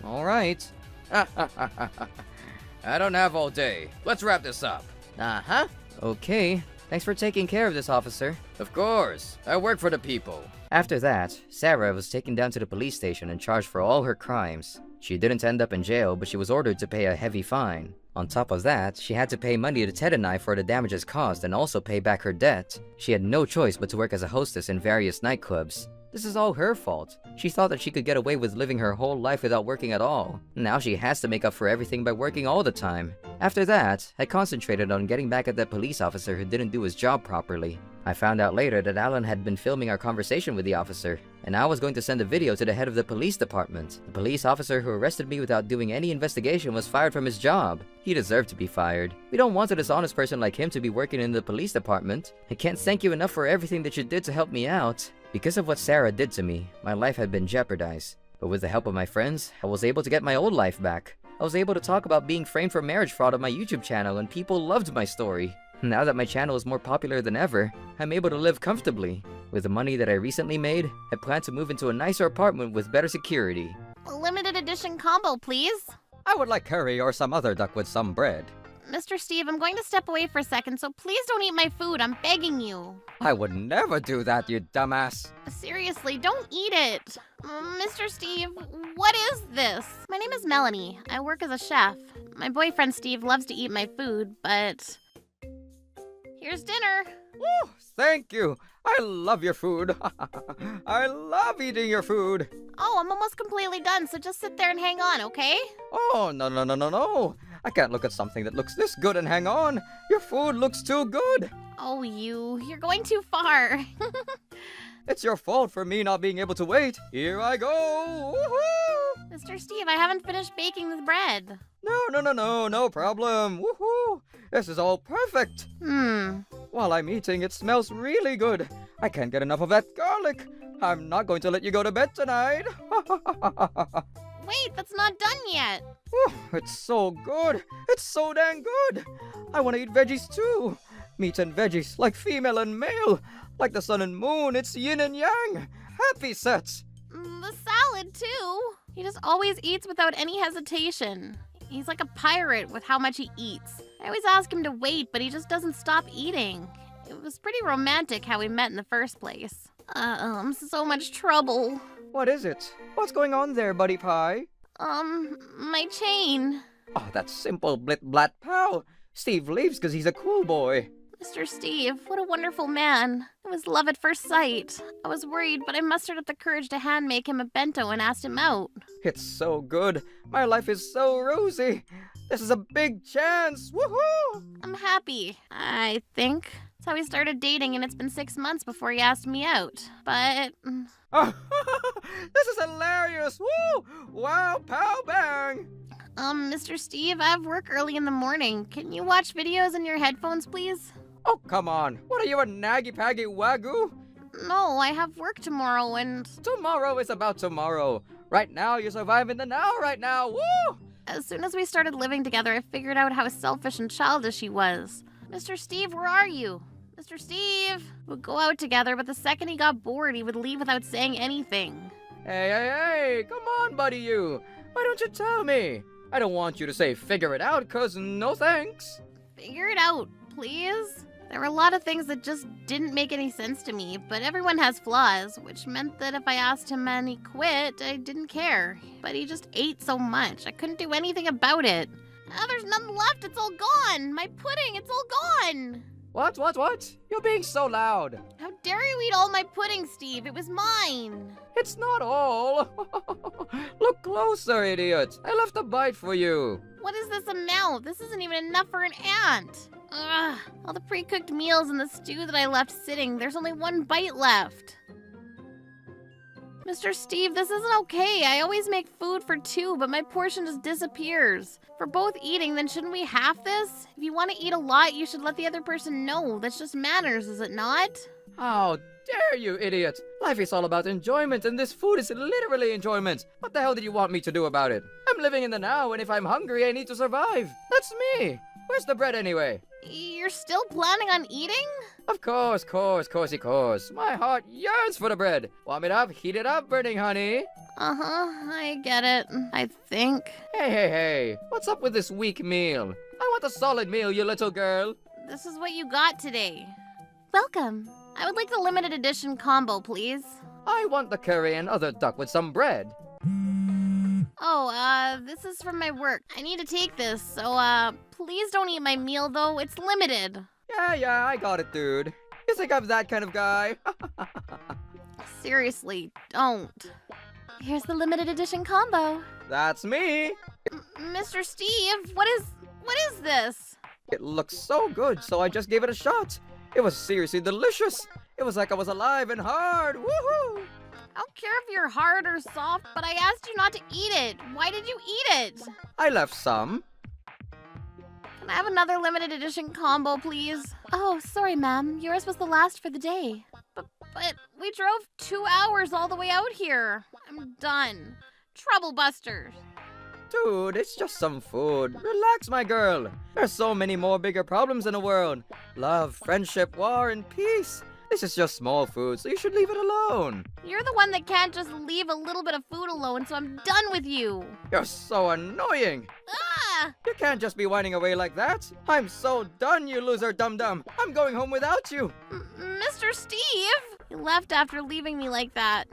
All right. I don't have all day. Let's wrap this up. Uh-huh. Okay. Thanks for taking care of this, officer. Of course. I work for the people. After that, Sarah was taken down to the police station and charged for all her crimes. She didn't end up in jail, but she was ordered to pay a heavy fine. On top of that, she had to pay money to Ted and I for the damages caused and also pay back her debt. She had no choice but to work as a hostess in various nightclubs. This is all her fault. She thought that she could get away with living her whole life without working at all. Now she has to make up for everything by working all the time. After that, I concentrated on getting back at that police officer who didn't do his job properly. I found out later that Alan had been filming our conversation with the officer, and I was going to send a video to the head of the police department. The police officer who arrested me without doing any investigation was fired from his job. He deserved to be fired. We don't want a dishonest person like him to be working in the police department. I can't thank you enough for everything that you did to help me out. Because of what Sarah did to me, my life had been jeopardized. But with the help of my friends, I was able to get my old life back. I was able to talk about being framed for marriage fraud on my YouTube channel, and people loved my story. Now that my channel is more popular than ever, I'm able to live comfortably. With the money that I recently made, I plan to move into a nicer apartment with better security. A limited edition combo, please. I would like curry or some other duck with some bread. Mr. Steve, I'm going to step away for a second, so please don't eat my food. I'm begging you. I would never do that, you dumbass. Seriously, don't eat it. Mr. Steve, what is this? My name is Melanie. I work as a chef. My boyfriend Steve loves to eat my food, but... Here's dinner. Woo, thank you. I love your food. I love eating your food. Oh, I'm almost completely done, so just sit there and hang on, okay? Oh, no. I can't look at something that looks this good and hang on. Your food looks too good. Oh, you're going too far. It's your fault for me not being able to wait. Here I go. Woohoo! Mr. Steve, I haven't finished baking the bread. No problem. Woohoo! This is all perfect. While I'm eating, it smells really good. I can't get enough of that garlic. I'm not going to let you go to bed tonight. Wait, that's not done yet. It's so good. It's so dang good. I want to eat veggies too. Meat and veggies, like female and male. Like the sun and moon, it's yin and yang. Happy sets. The salad, too. He just always eats without any hesitation. He's like a pirate with how much he eats. I always ask him to wait, but he just doesn't stop eating. It was pretty romantic how we met in the first place. I'm so much trouble. What is it? What's going on there, Buddy Pie? My chain. Oh, that simple blit-blat pal. Steve leaves because he's a cool boy. Mr. Steve, what a wonderful man. It was love at first sight. I was worried, but I mustered up the courage to hand make him a bento and asked him out. It's so good. My life is so rosy. This is a big chance. Woohoo! I'm happy, I think. That's how we started dating, and it's been 6 months before he asked me out. But... Oh, this is hilarious. Woo! Wow, pow bang! Mr. Steve, I have work early in the morning. Can you watch videos in your headphones, please? Oh, come on. What are you, a naggy-paggy wagyu? No, I have work tomorrow and Tomorrow is about tomorrow. Right now, you're surviving the now right now. Woo! as soon as we started living together, I figured out how selfish and childish he was. Mr. Steve, where are you? Mr. Steve! We'd go out together, but the second he got bored, he would leave without saying anything. Hey, come on, buddy, you. Why don't you tell me? I don't want you to say figure it out, cause no thanks. Figure it out, please. There were a lot of things that just didn't make any sense to me, but everyone has flaws, which meant that if I asked him and he quit, I didn't care. But he just ate so much, I couldn't do anything about it. Now there's nothing left, it's all gone! My pudding, it's all gone! What? You're being so loud. How dare you eat all my pudding, Steve? It was mine! It's not all. Look closer, idiot. I left a bite for you. What is this amount? This isn't even enough for an ant! Ugh, all the pre-cooked meals and the stew that I left sitting, there's only one bite left. Mr. Steve, this isn't okay. I always make food for two, but my portion just disappears. If we're both eating, then shouldn't we half this? If you want to eat a lot, you should let the other person know. That's just manners, is it not? How dare you, idiot. Life is all about enjoyment, and this food is literally enjoyment. What the hell did you want me to do about it? I'm living in the now, and if I'm hungry, I need to survive. That's me. Where's the bread anyway? You're still planning on eating? Of course. My heart yearns for the bread. Warm it up, heat it up, burning honey. Uh-huh, I get it. I think. Hey. What's up with this weak meal? I want a solid meal, you little girl. This is what you got today. Welcome. I would like the limited edition combo, please. I want the curry and other duck with some bread. Oh, this is from my work. I need to take this, so, please don't eat my meal, though. It's limited. Yeah, I got it, dude. You think I'm that kind of guy? Seriously, don't. Here's the limited edition combo. That's me. Mr. Steve, what is this? It looks so good, so I just gave it a shot. It was seriously delicious. It was like I was alive and hard. Woohoo! I don't care if you're hard or soft, but I asked you not to eat it. Why did you eat it? I left some. Can I have another limited edition combo, please? Oh, sorry, ma'am. Yours was the last for the day. But we drove 2 hours all the way out here. I'm done. Troublebusters. Dude, it's just some food. Relax, my girl. There's so many more bigger problems in the world. Love, friendship, war, and peace. This is just small food, so you should leave it alone. You're the one that can't just leave a little bit of food alone, so I'm done with you. You're so annoying. Ah! You can't just be whining away like that. I'm so done, you loser dum-dum. I'm going home without you. Mr. Steve! You left after leaving me like that.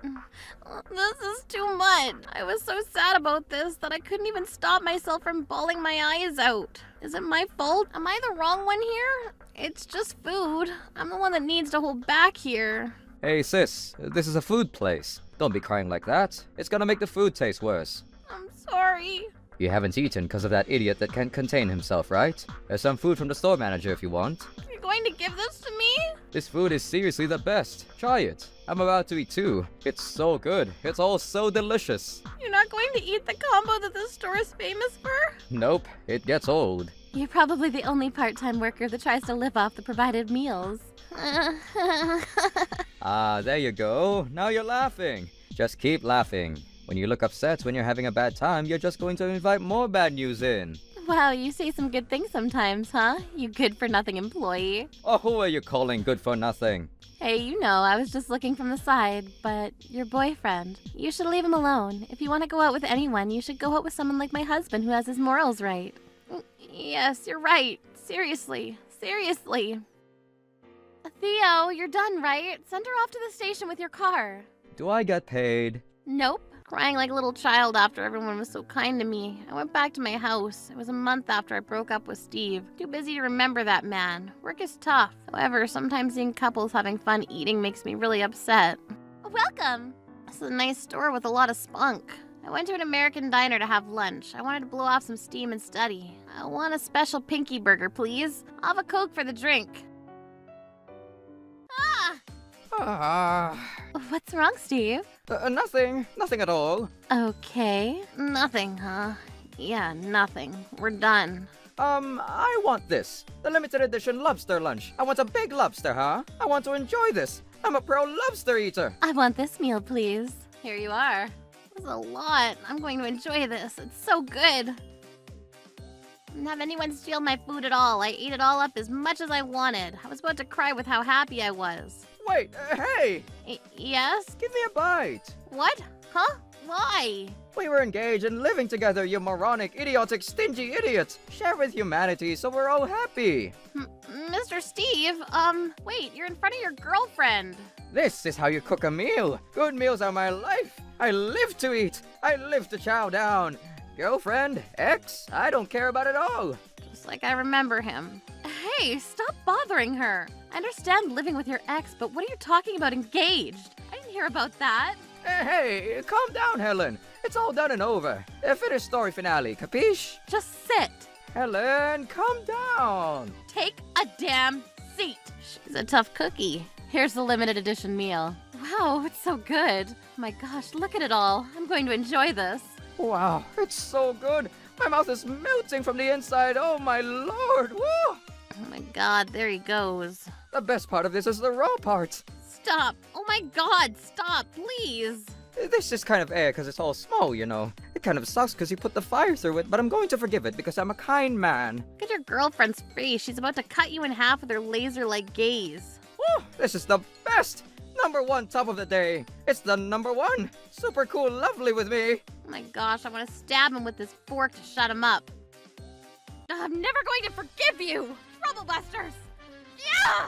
This is too much. I was so sad about this that I couldn't even stop myself from bawling my eyes out. Is it my fault? Am I the wrong one here? It's just food. I'm the one that needs to hold back here. Hey, sis. This is a food place. Don't be crying like that. It's gonna make the food taste worse. I'm sorry. You haven't eaten because of that idiot that can't contain himself, right? There's some food from the store manager if you want. You're going to give this to me? This food is seriously the best. Try it. I'm about to eat too. It's so good. It's all so delicious. You're not going to eat the combo that this store is famous for? Nope, it gets old. You're probably the only part-time worker that tries to live off the provided meals. Ah, there you go. Now you're laughing. Just keep laughing. When you look upset when you're having a bad time, you're just going to invite more bad news in. Wow, you say some good things sometimes, huh? You good-for-nothing employee. Oh, who are you calling good for nothing? Hey, you know, I was just looking from the side, but your boyfriend, you should leave him alone. If you want to go out with anyone, you should go out with someone like my husband who has his morals right. Yes, you're right. Seriously. Theo, you're done, right? Send her off to the station with your car. Do I get paid? Nope. Crying like a little child after everyone was so kind to me. I went back to my house. It was a month after I broke up with Steve. Too busy to remember that man. Work is tough. However, sometimes seeing couples having fun eating makes me really upset. Welcome! This is a nice store with a lot of spunk. I went to an American diner to have lunch. I wanted to blow off some steam and study. I want a special pinky burger, please. I'll have a Coke for the drink. What's wrong, Steve? Nothing at all. Okay, nothing, huh? Yeah, nothing. We're done. I want this. The limited edition lobster lunch. I want a big lobster, huh? I want to enjoy this. I'm a pro lobster eater. I want this meal, please. Here you are. This is a lot. I'm going to enjoy this. It's so good. Didn't have anyone steal my food at all. I ate it all up as much as I wanted. I was about to cry with how happy I was. Wait, hey! Yes? Give me a bite. What? Huh? Why? We were engaged and living together, you moronic, idiotic, stingy idiot. Share with humanity so we're all happy. Mr. Steve, wait, you're in front of your girlfriend. This is how you cook a meal. Good meals are my life. I live to eat. I live to chow down. Girlfriend, ex, I don't care about it all. Just like I remember him. Hey, stop bothering her. I understand living with your ex, but what are you talking about engaged? I didn't hear about that. Hey, calm down, Helen. It's all done and over. Finish story finale, capiche? Just sit. Helen, calm down. Take a damn seat. She's a tough cookie. Here's the limited edition meal. Wow, it's so good. Oh my gosh, look at it all. I'm going to enjoy this. Wow, it's so good. My mouth is melting from the inside. Oh my lord. Woo! Oh my god, there he goes. The best part of this is the raw part. Stop. Oh my god, stop, please. This is kind of air because it's all small, you know. It kind of sucks because you put the fire through it, but I'm going to forgive it because I'm a kind man. Look at your girlfriend's face. She's about to cut you in half with her laser-like gaze. Woo! This is the best! Number one top of the day. It's the number one. Super cool, lovely with me. Oh my gosh, I want to stab him with this fork to shut him up. I'm never going to forgive you! Troublebusters! Yeah!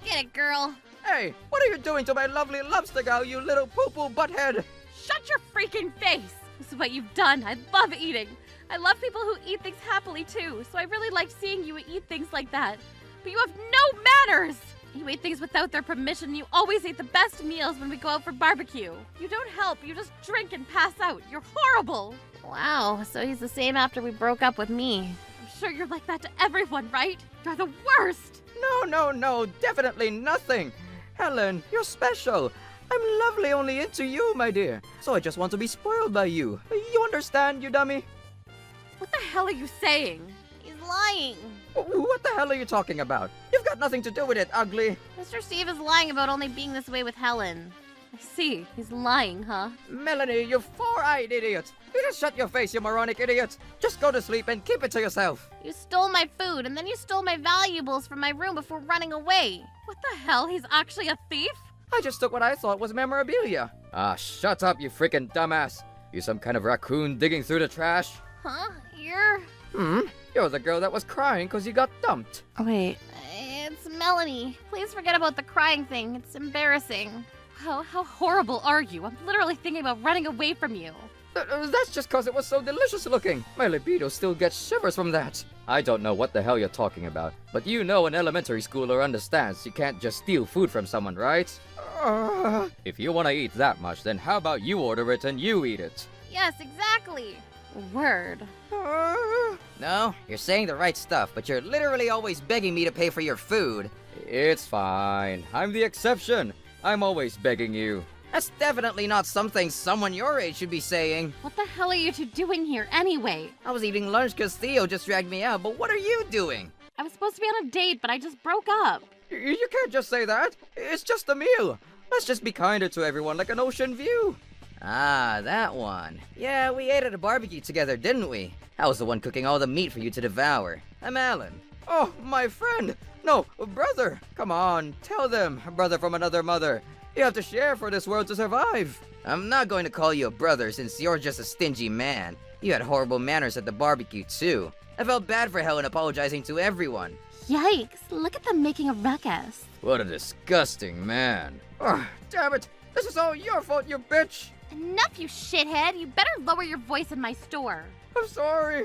Get it, girl. Hey, what are you doing to my lovely lobster gal, you little poo-poo butthead? Shut your freaking face! This is what you've done. I love eating. I love people who eat things happily too, so I really like seeing you eat things like that. But you have no manners! You eat things without their permission. You always eat the best meals when we go out for barbecue. You don't help. You just drink and pass out. You're horrible. Wow, so he's the same after we broke up with me. I'm sure you're like that to everyone, right? You're the worst! No, definitely nothing. Helen, you're special. I'm lovely only into you, my dear. So I just want to be spoiled by you. You understand, you dummy? What the hell are you saying? He's lying. What the hell are you talking about? You've got nothing to do with it, ugly. Mr. Steve is lying about only being this way with Helen. I see. He's lying, huh? Melanie, you four-eyed idiot. You just shut your face, you moronic idiot. Just go to sleep and keep it to yourself. You stole my food, and then you stole my valuables from my room before running away. What the hell? He's actually a thief? I just took what I thought was memorabilia. Ah, shut up, you freaking dumbass. You some kind of raccoon digging through the trash? Huh? You're... You're the girl that was crying because you got dumped. Wait, It's Melanie. Please forget about the crying thing. It's embarrassing. How horrible are you? I'm literally thinking about running away from you. That's just because it was so delicious looking. My libido still gets shivers from that. I don't know what the hell you're talking about, but you know an elementary schooler understands you can't just steal food from someone, right? If you want to eat that much, then how about you order it and you eat it? Yes, exactly. Word. No, you're saying the right stuff, but you're literally always begging me to pay for your food. It's fine. I'm the exception. I'm always begging you. That's definitely not something someone your age should be saying. What the hell are you two doing here anyway? I was eating lunch because Theo just dragged me out, but what are you doing? I was supposed to be on a date, but I just broke up. You can't just say that. It's just a meal. Let's just be kinder to everyone like an ocean view. Ah, that one. Yeah, we ate at a barbecue together, didn't we? I was the one cooking all the meat for you to devour. I'm Alan. Oh, my friend. No, brother. Come on, tell them, brother from another mother. You have to share for this world to survive. I'm not going to call you a brother since you're just a stingy man. You had horrible manners at the barbecue, too. I felt bad for Helen apologizing to everyone. Yikes, look at them making a ruckus. What a disgusting man. Oh, damn it. This is all your fault, you bitch. Enough, you shithead. You better lower your voice in my store. I'm sorry.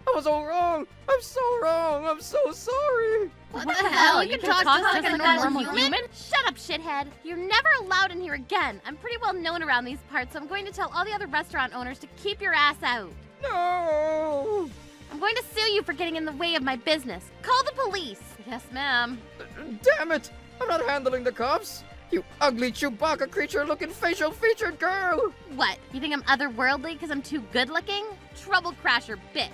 I was all wrong. I'm so wrong. I'm so sorry. What the hell? You can talk just like a normal human? human? Shut up, shithead. You're never allowed in here again. I'm pretty well known around these parts, so I'm going to tell all the other restaurant owners to keep your ass out. No. I'm going to sue you for getting in the way of my business. Call the police. Yes, ma'am. Damn it. I'm not handling the cops. You ugly Chewbacca creature-looking facial-featured girl! What? You think I'm otherworldly because I'm too good-looking? Trouble crasher, bitch.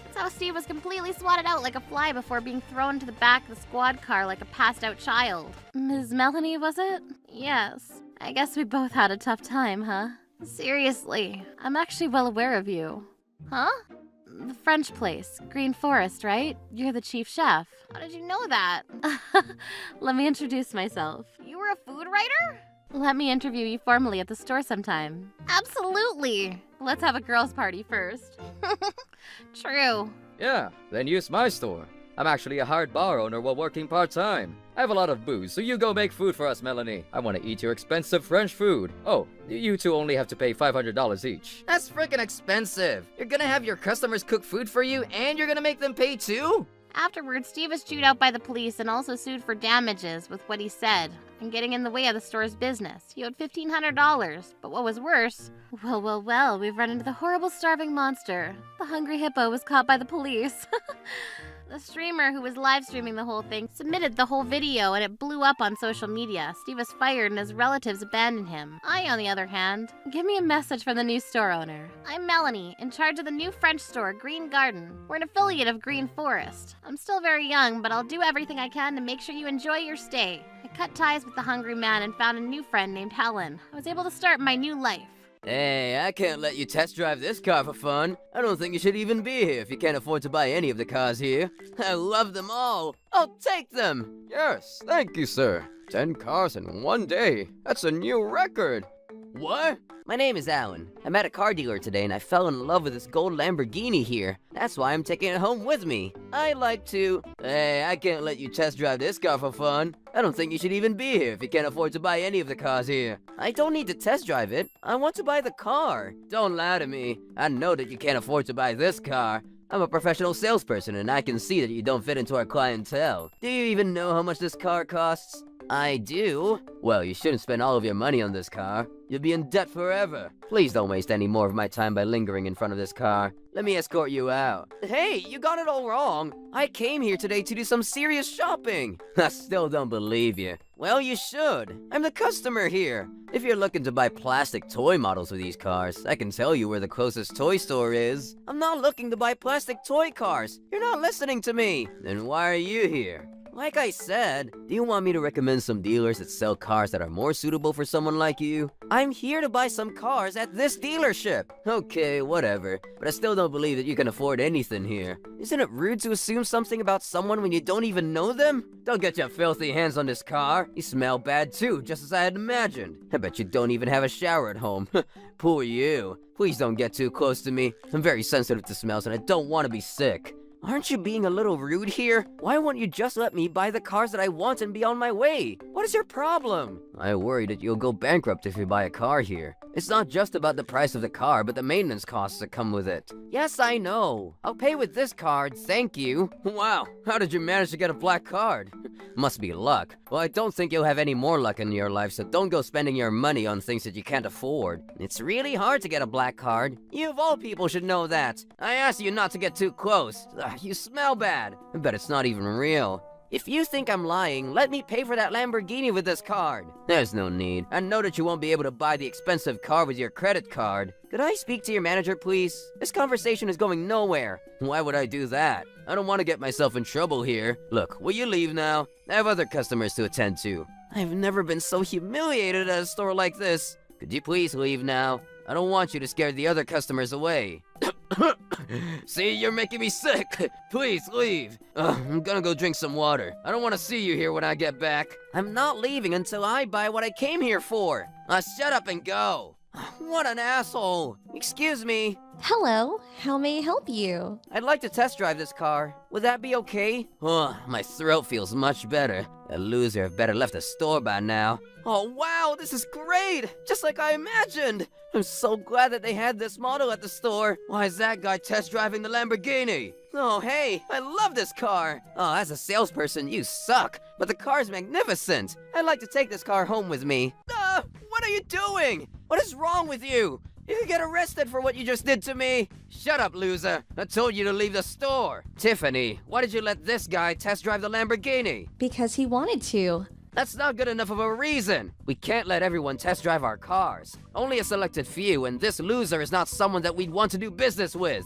That's how Steve was completely swatted out like a fly before being thrown to the back of the squad car like a passed-out child. Ms. Melanie, was it? Yes. I guess we both had a tough time, huh? Seriously, I'm actually well aware of you. Huh? The French place, Green Forest, right? You're the chief chef. How did you know that? Let me introduce myself. You were a food writer? Let me interview you formally at the store sometime. Absolutely. Let's have a girls' party first. True. Yeah, then use my store. I'm actually a hired bar owner while working part-time. I have a lot of booze, so you go make food for us, Melanie. I want to eat your expensive French food. Oh, you two only have to pay $500 each. That's freaking expensive. You're gonna have your customers cook food for you, and you're gonna make them pay too? Afterwards, Steve was chewed out by the police and also sued for damages with what he said and getting in the way of the store's business. He owed $1,500, but what was worse, well, we've run into the horrible starving monster. The hungry hippo was caught by the police. The streamer who was live streaming the whole thing submitted the whole video and it blew up on social media. Steve was fired and his relatives abandoned him. I, on the other hand, give me a message from the new store owner. I'm Melanie, in charge of the new French store, Green Garden. We're an affiliate of Green Forest. I'm still very young, but I'll do everything I can to make sure you enjoy your stay. I cut ties with the hungry man and found a new friend named Helen. I was able to start my new life. Hey, I can't let you test drive this car for fun. I don't think you should even be here if you can't afford to buy any of the cars here. I love them all. I'll take them. Yes, thank you, sir. 10 cars in one day. That's a new record. What? My name is Alan. I'm at a car dealer today and I fell in love with this gold Lamborghini here. That's why I'm taking it home with me. I like to... Hey, I can't let you test drive this car for fun. I don't think you should even be here if you can't afford to buy any of the cars here. I don't need to test drive it. I want to buy the car. Don't lie to me. I know that you can't afford to buy this car. I'm a professional salesperson and I can see that you don't fit into our clientele. Do you even know how much this car costs? I do. Well, you shouldn't spend all of your money on this car. You'll be in debt forever. Please don't waste any more of my time by lingering in front of this car. Let me escort you out. Hey, you got it all wrong. I came here today to do some serious shopping. I still don't believe you. Well, you should. I'm the customer here. If you're looking to buy plastic toy models for these cars, I can tell you where the closest toy store is. I'm not looking to buy plastic toy cars. You're not listening to me. Then why are you here? Like I said, do you want me to recommend some dealers that sell cars that are more suitable for someone like you? I'm here to buy some cars at this dealership. Okay, whatever, but I still don't believe that you can afford anything here. Isn't it rude to assume something about someone when you don't even know them? Don't get your filthy hands on this car. You smell bad too, just as I had imagined. I bet you don't even have a shower at home. Poor you. Please don't get too close to me. I'm very sensitive to smells and I don't want to be sick. Aren't you being a little rude here? Why won't you just let me buy the cars that I want and be on my way? What is your problem? I worry that you'll go bankrupt if you buy a car here. It's not just about the price of the car, but the maintenance costs that come with it. Yes, I know. I'll pay with this card, thank you. Wow, how did you manage to get a black card? Must be luck. Well, I don't think you'll have any more luck in your life, so don't go spending your money on things that you can't afford. It's really hard to get a black card. You of all people should know that. I asked you not to get too close. Ugh, you smell bad. I bet it's not even real. If you think I'm lying, let me pay for that Lamborghini with this card. There's no need. I know that you won't be able to buy the expensive car with your credit card. Could I speak to your manager, please? This conversation is going nowhere. Why would I do that? I don't want to get myself in trouble here. Look, will you leave now? I have other customers to attend to. I've never been so humiliated at a store like this. Could you please leave now? I don't want you to scare the other customers away. See, you're making me sick. Please leave. I'm gonna go drink some water. I don't want to see you here when I get back. I'm not leaving until I buy what I came here for. Shut up and go. What an asshole. Excuse me. Hello, how may I help you? I'd like to test drive this car. Would that be okay? My throat feels much better. That loser better left the store by now. Oh wow, this is great! Just like I imagined! I'm so glad that they had this model at the store. Why is that guy test driving the Lamborghini? Oh hey, I love this car! Oh, as a salesperson, you suck, but the car's magnificent! I'd like to take this car home with me. What are you doing? What is wrong with you? You could get arrested for what you just did to me. Shut up, loser. I told you to leave the store. Tiffany, why did you let this guy test drive the Lamborghini? Because he wanted to. That's not good enough of a reason. We can't let everyone test drive our cars. Only a selected few, and this loser is not someone that we'd want to do business with.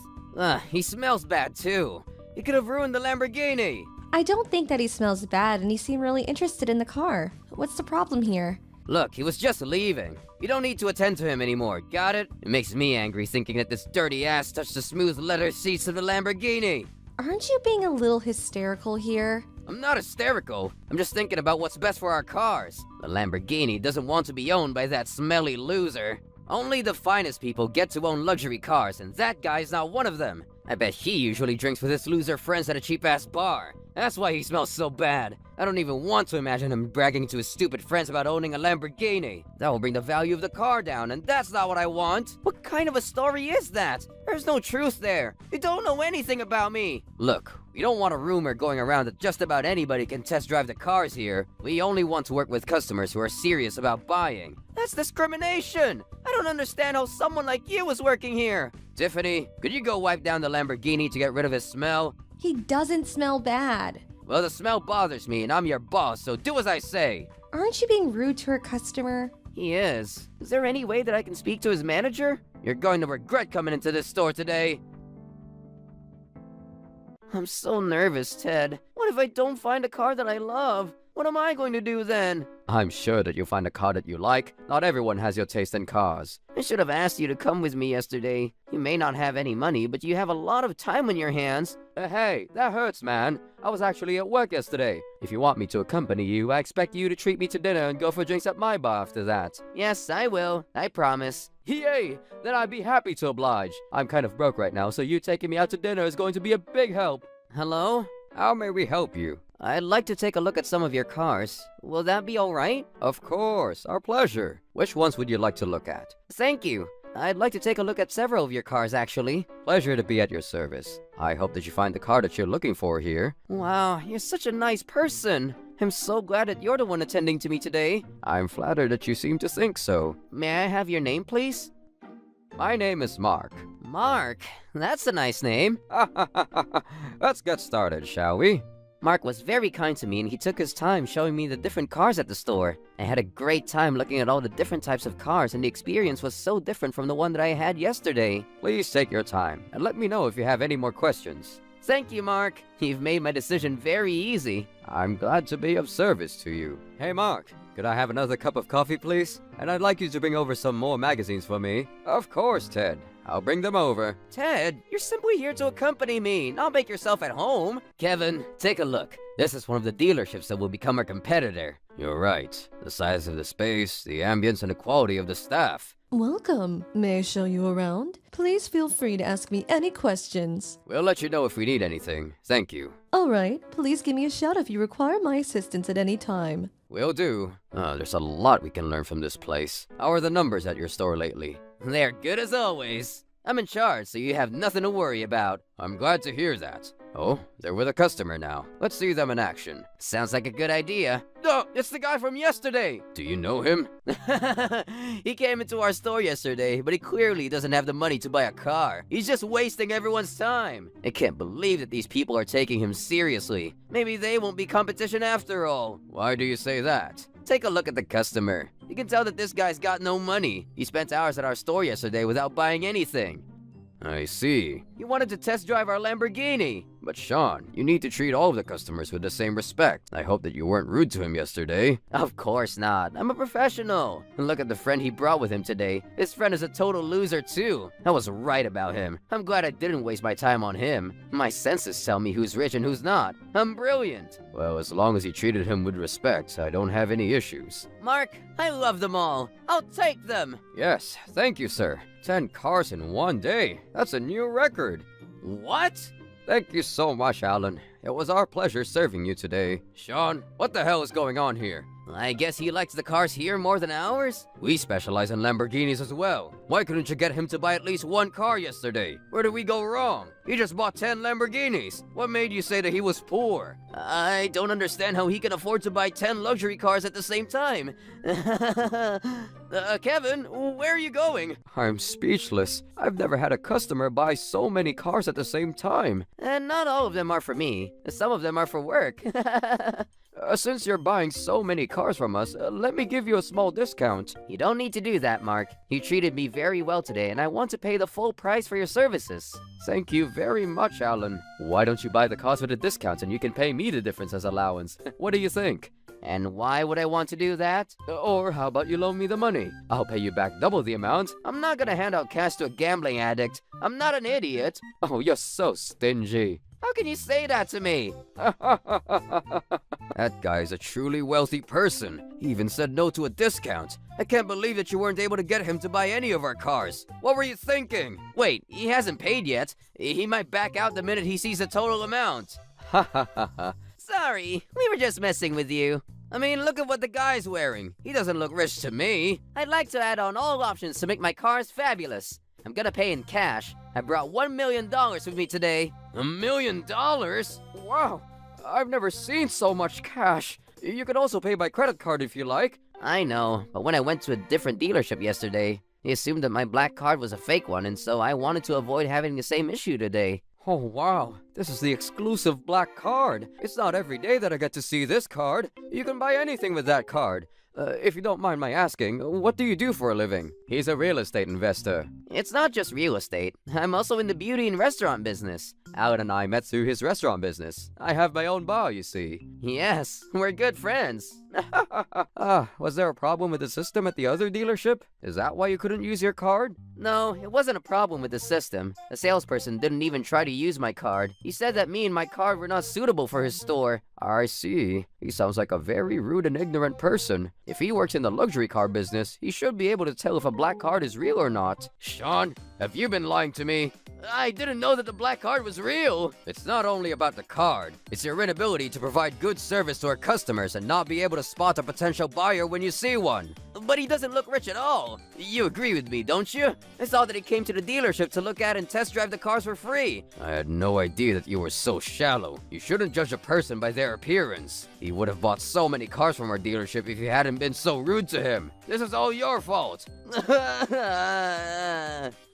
He smells bad too. He could have ruined the Lamborghini. I don't think that he smells bad, and he seemed really interested in the car. What's the problem here? Look, he was just leaving. You don't need to attend to him anymore, got it? It makes me angry thinking that this dirty ass touched the smooth leather seats of the Lamborghini. Aren't you being a little hysterical here? I'm not hysterical. I'm just thinking about what's best for our cars. The Lamborghini doesn't want to be owned by that smelly loser. Only the finest people get to own luxury cars, and that guy's not one of them. I bet he usually drinks with his loser friends at a cheap-ass bar. That's why he smells so bad. I don't even want to imagine him bragging to his stupid friends about owning a Lamborghini. That will bring the value of the car down, and that's not what I want. What kind of a story is that? There's no truth there. You don't know anything about me. Look, we don't want a rumor going around that just about anybody can test drive the cars here. We only want to work with customers who are serious about buying. That's discrimination. I don't understand how someone like you is working here. Tiffany, could you go wipe down the Lamborghini to get rid of his smell? He doesn't smell bad. Well, the smell bothers me, and I'm your boss, so do as I say. Aren't you being rude to our customer? He is. Is there any way that I can speak to his manager? You're going to regret coming into this store today. I'm so nervous, Ted. What if I don't find a car that I love? What am I going to do then? I'm sure that you'll find a car that you like. Not everyone has your taste in cars. I should have asked you to come with me yesterday. You may not have any money, but you have a lot of time on your hands. Hey, that hurts, man. I was actually at work yesterday. If you want me to accompany you, I expect you to treat me to dinner and go for drinks at my bar after that. Yes, I will. I promise. Yay! Then I'd be happy to oblige. I'm kind of broke right now, so you taking me out to dinner is going to be a big help. Hello? How may we help you? I'd like to take a look at some of your cars. Will that be alright? Of course, our pleasure. Which ones would you like to look at? Thank you. I'd like to take a look at several of your cars, actually. Pleasure to be at your service. I hope that you find the car that you're looking for here. Wow, you're such a nice person. I'm so glad that you're the one attending to me today. I'm flattered that you seem to think so. May I have your name, please? My name is Mark. Mark? That's a nice name. Let's get started, shall we? Mark was very kind to me and he took his time showing me the different cars at the store. I had a great time looking at all the different types of cars and the experience was so different from the one that I had yesterday. Please take your time and let me know if you have any more questions. Thank you, Mark. You've made my decision very easy. I'm glad to be of service to you. Hey, Mark, could I have another cup of coffee, please? And I'd like you to bring over some more magazines for me. Of course, Ted. I'll bring them over. Ted, you're simply here to accompany me, not make yourself at home. Kevin, take a look. This is one of the dealerships that will become our competitor. You're right. The size of the space, the ambience, and the quality of the staff. Welcome. May I show you around? Please feel free to ask me any questions. We'll let you know if we need anything. Thank you. All right. Please give me a shout if you require my assistance at any time. Will do. There's a lot we can learn from this place. How are the numbers at your store lately? They're good as always. I'm in charge, so you have nothing to worry about. I'm glad to hear that. Oh, they're with a customer now. Let's see them in action. Sounds like a good idea. No, it's the guy from yesterday. Do you know him? He came into our store yesterday, but he clearly doesn't have the money to buy a car. He's just wasting everyone's time. I can't believe that these people are taking him seriously. Maybe they won't be competition after all. Why do you say that? Take a look at the customer. You can tell that this guy's got no money. He spent hours at our store yesterday without buying anything. I see. He wanted to test drive our Lamborghini. But Sean, you need to treat all of the customers with the same respect. I hope that you weren't rude to him yesterday. Of course not. I'm a professional. And look at the friend he brought with him today. This friend is a total loser too. I was right about him. I'm glad I didn't waste my time on him. My senses tell me who's rich and who's not. I'm brilliant. Well, as long as you treated him with respect, I don't have any issues. Mark, I love them all. I'll take them. Yes, thank you, sir. 10 cars in one day. That's a new record. What? Thank you so much, Alan. It was our pleasure serving you today. Sean, what the hell is going on here? I guess he likes the cars here more than ours? We specialize in Lamborghinis as well. Why couldn't you get him to buy at least one car yesterday? Where did we go wrong? He just bought 10 Lamborghinis. What made you say that he was poor? I don't understand how he can afford to buy 10 luxury cars at the same time. Kevin, where are you going? I'm speechless. I've never had a customer buy so many cars at the same time. And not all of them are for me. Some of them are for work. Since you're buying so many cars from us, let me give you a small discount. You don't need to do that, Mark. You treated me very well today, and I want to pay the full price for your services. Thank you very much, Alan. Why don't you buy the cars with a discount and you can pay me the difference as allowance? What do you think? And why would I want to do that? Or how about you loan me the money? I'll pay you back double the amount. I'm not gonna hand out cash to a gambling addict. I'm not an idiot. Oh, you're so stingy. How can you say that to me? That guy's a truly wealthy person. He even said no to a discount. I can't believe that you weren't able to get him to buy any of our cars. What were you thinking? Wait, he hasn't paid yet. He might back out the minute he sees the total amount. Ha ha ha ha. Sorry, we were just messing with you. I mean, look at what the guy's wearing. He doesn't look rich to me. I'd like to add on all options to make my cars fabulous. I'm gonna pay in cash. I brought $1 million with me today. $1 million? Wow, I've never seen so much cash. You could also pay by credit card if you like. I know, but when I went to a different dealership yesterday, he assumed that my black card was a fake one, and so I wanted to avoid having the same issue today. Oh wow, this is the exclusive black card. It's not every day that I get to see this card. You can buy anything with that card. If you don't mind my asking, what do you do for a living? He's a real estate investor. It's not just real estate. I'm also in the beauty and restaurant business. Alan and I met through his restaurant business. I have my own bar, you see. Yes, we're good friends. Was there a problem with the system at the other dealership? Is that why you couldn't use your card? No, it wasn't a problem with the system. The salesperson didn't even try to use my card. He said that me and my card were not suitable for his store. I see. He sounds like a very rude and ignorant person. If he works in the luxury car business, he should be able to tell if a black card is real or not. Sean, have you been lying to me? I didn't know that the black card was real. It's not only about the card. It's your inability to provide good service to our customers and not be able to spot a potential buyer when you see one. But he doesn't look rich at all. You agree with me, don't you? I saw that he came to the dealership to look at and test drive the cars for free. I had no idea that you were so shallow. You shouldn't judge a person by their appearance. He would have bought so many cars from our dealership if you hadn't been so rude to him. This is all your fault.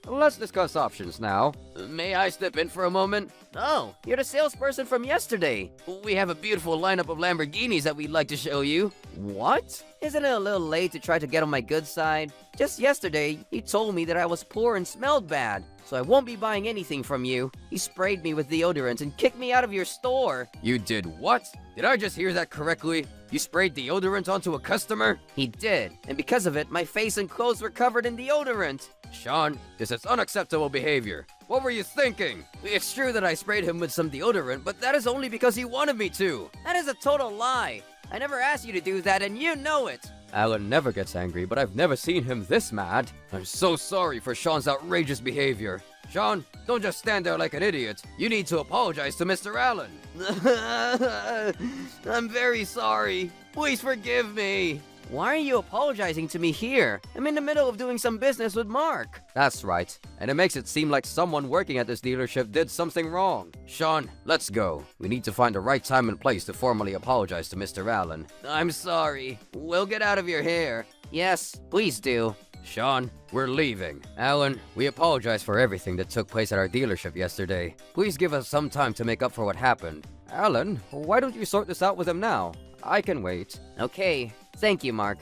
Let's discuss options now. May I step in for a moment? Oh, you're the salesperson from yesterday. We have a beautiful lineup of Lamborghinis that we'd like to show you. What? Isn't it a little late to try to get on my good side? Just yesterday, he told me that I was poor and smelled bad, so I won't be buying anything from you. He sprayed me with deodorant and kicked me out of your store. You did what? Did I just hear that correctly? You sprayed deodorant onto a customer? He did, and because of it, my face and clothes were covered in deodorant. Sean, this is unacceptable behavior. What were you thinking? It's true that I sprayed him with some deodorant, but that is only because he wanted me to. That is a total lie. I never asked you to do that, and you know it. Alan never gets angry, but I've never seen him this mad. I'm so sorry for Sean's outrageous behavior. Sean, don't just stand there like an idiot. You need to apologize to Mr. Allen. I'm very sorry. Please forgive me. Why are you apologizing to me here? I'm in the middle of doing some business with Mark. That's right. And it makes it seem like someone working at this dealership did something wrong. Sean, let's go. We need to find the right time and place to formally apologize to Mr. Allen. I'm sorry. We'll get out of your hair. Yes, please do. Sean, we're leaving. Alan, we apologize for everything that took place at our dealership yesterday. Please give us some time to make up for what happened. Alan, why don't you sort this out with him now? I can wait. Okay, thank you, Mark.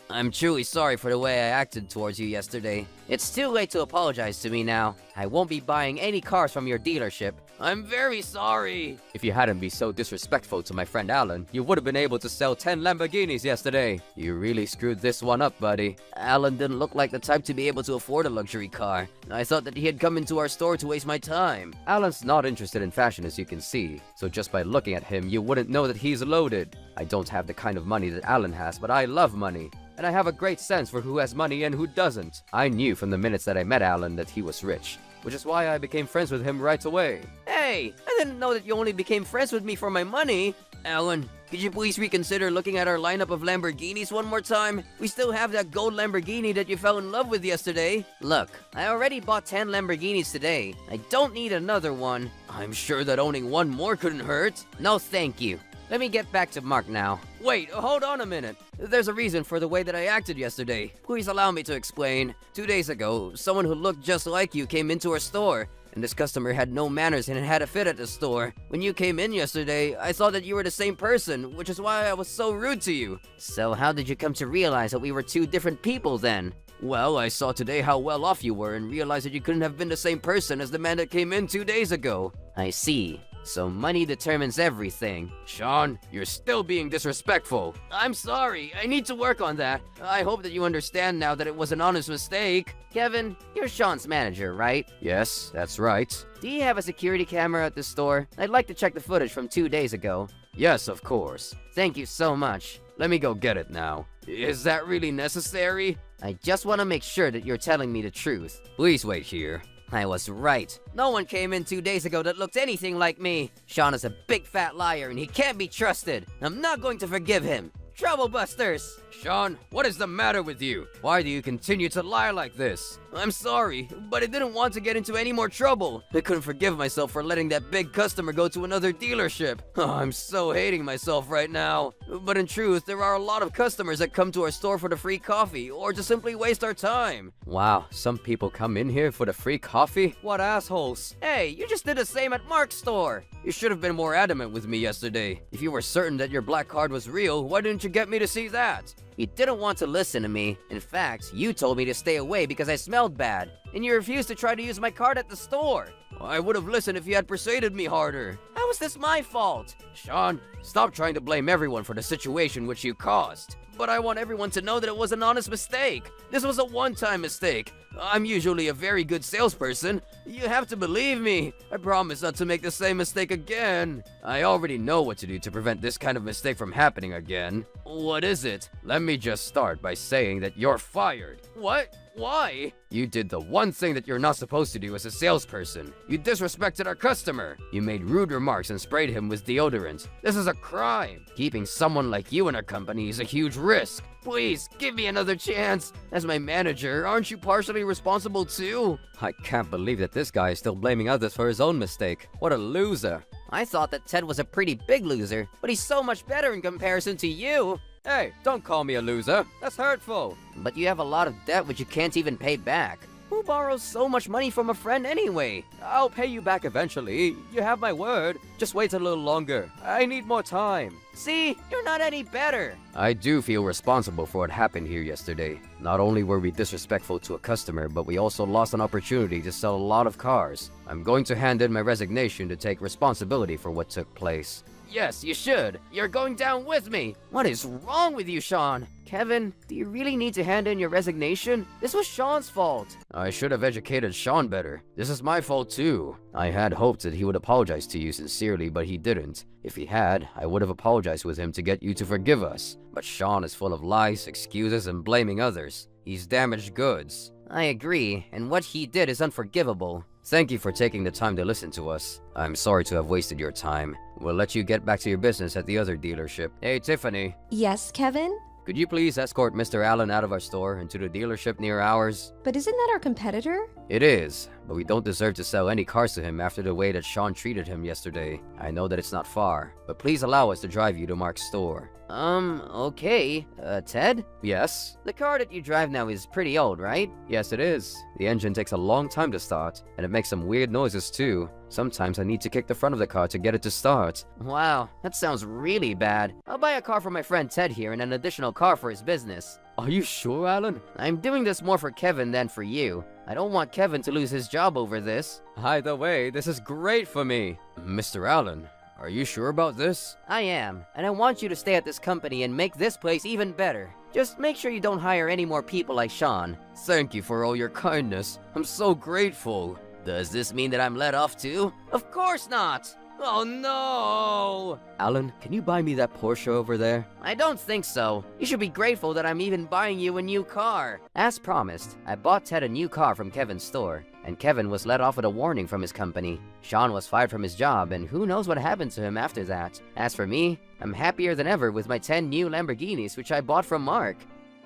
I'm truly sorry for the way I acted towards you yesterday. It's too late to apologize to me now. I won't be buying any cars from your dealership. I'm very sorry. If you hadn't been so disrespectful to my friend Alan, you would have been able to sell 10 Lamborghinis yesterday. You really screwed this one up, buddy. Alan didn't look like the type to be able to afford a luxury car. I thought that he had come into our store to waste my time. Alan's not interested in fashion, as you can see, so just by looking at him, you wouldn't know that he's loaded. I don't have the kind of money that Alan has, but I love money. And I have a great sense for who has money and who doesn't. I knew from the minutes that I met Alan that he was rich, which is why I became friends with him right away. Hey, I didn't know that you only became friends with me for my money. Alan, could you please reconsider looking at our lineup of Lamborghinis one more time? We still have that gold Lamborghini that you fell in love with yesterday. Look, I already bought 10 Lamborghinis today. I don't need another one. I'm sure that owning one more couldn't hurt. No, thank you. Let me get back to Mark now. Wait, hold on a minute. There's a reason for the way that I acted yesterday. Please allow me to explain. 2 days ago, someone who looked just like you came into our store, and this customer had no manners and had a fit at the store. When you came in yesterday, I saw that you were the same person, which is why I was so rude to you. So how did you come to realize that we were two different people then? Well, I saw today how well off you were and realized that you couldn't have been the same person as the man that came in 2 days ago. I see. So money determines everything. Sean, you're still being disrespectful. I'm sorry, I need to work on that. I hope that you understand now that it was an honest mistake. Kevin, you're Sean's manager, right? Yes, that's right. Do you have a security camera at the store? I'd like to check the footage from 2 days ago. Yes, of course. Thank you so much. Let me go get it now. Is that really necessary? I just want to make sure that you're telling me the truth. Please wait here. I was right. No one came in 2 days ago that looked anything like me. Sean is a big fat liar and he can't be trusted. I'm not going to forgive him. Troublebusters! Sean, what is the matter with you? Why do you continue to lie like this? I'm sorry, but I didn't want to get into any more trouble. I couldn't forgive myself for letting that big customer go to another dealership. Oh, I'm so hating myself right now. But in truth, there are a lot of customers that come to our store for the free coffee or to simply waste our time. Wow, some people come in here for the free coffee? What assholes. Hey, you just did the same at Mark's store. You should have been more adamant with me yesterday. If you were certain that your black card was real, why didn't you get me to see that? You didn't want to listen to me. In fact, you told me to stay away because I smelled bad, and you refused to try to use my card at the store. I would have listened if you had persuaded me harder. How is this my fault? Sean, stop trying to blame everyone for the situation which you caused. But I want everyone to know that it was an honest mistake. This was a one-time mistake. I'm usually a very good salesperson. You have to believe me. I promise not to make the same mistake again. I already know what to do to prevent this kind of mistake from happening again. What is it? Let me just start by saying that you're fired. What? Why? You did the one thing that you're not supposed to do as a salesperson. You disrespected our customer. You made rude remarks and sprayed him with deodorant. This is a crime. Keeping someone like you in our company is a huge risk. Please, give me another chance. As my manager, aren't you partially responsible too? I can't believe that this guy is still blaming others for his own mistake. What a loser. I thought that Ted was a pretty big loser, but he's so much better in comparison to you. Hey, don't call me a loser. That's hurtful. But you have a lot of debt which you can't even pay back. Who borrows so much money from a friend anyway? I'll pay you back eventually. You have my word. Just wait a little longer. I need more time. See, you're not any better. I do feel responsible for what happened here yesterday. Not only were we disrespectful to a customer, but we also lost an opportunity to sell a lot of cars. I'm going to hand in my resignation to take responsibility for what took place. Yes, you should. You're going down with me. What is wrong with you, Sean? Kevin, do you really need to hand in your resignation? This was Sean's fault. I should have educated Sean better. This is my fault too. I had hoped that he would apologize to you sincerely, but he didn't. If he had, I would have apologized with him to get you to forgive us. But Sean is full of lies, excuses, and blaming others. He's damaged goods. I agree, and what he did is unforgivable. Thank you for taking the time to listen to us. I'm sorry to have wasted your time. We'll let you get back to your business at the other dealership. Hey, Tiffany. Yes, Kevin? Could you please escort Mr. Allen out of our store and to the dealership near ours? But isn't that our competitor? It is, but we don't deserve to sell any cars to him after the way that Sean treated him yesterday. I know that it's not far, but please allow us to drive you to Mark's store. Okay. Ted? Yes? The car that you drive now is pretty old, right? Yes, it is. The engine takes a long time to start, and it makes some weird noises too. Sometimes I need to kick the front of the car to get it to start. Wow, that sounds really bad. I'll buy a car for my friend Ted here and an additional car for his business. Are you sure, Alan? I'm doing this more for Kevin than for you. I don't want Kevin to lose his job over this. Either way, this is great for me. Mr. Allen, are you sure about this? I am, and I want you to stay at this company and make this place even better. Just make sure you don't hire any more people like Sean. Thank you for all your kindness. I'm so grateful. Does this mean that I'm let off too? Of course not! Oh no! Alan, can you buy me that Porsche over there? I don't think so. You should be grateful that I'm even buying you a new car. As promised, I bought Ted a new car from Kevin's store, and Kevin was let off with a warning from his company. Sean was fired from his job, and who knows what happened to him after that. As for me, I'm happier than ever with my 10 new Lamborghinis which I bought from Mark.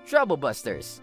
Troublebusters!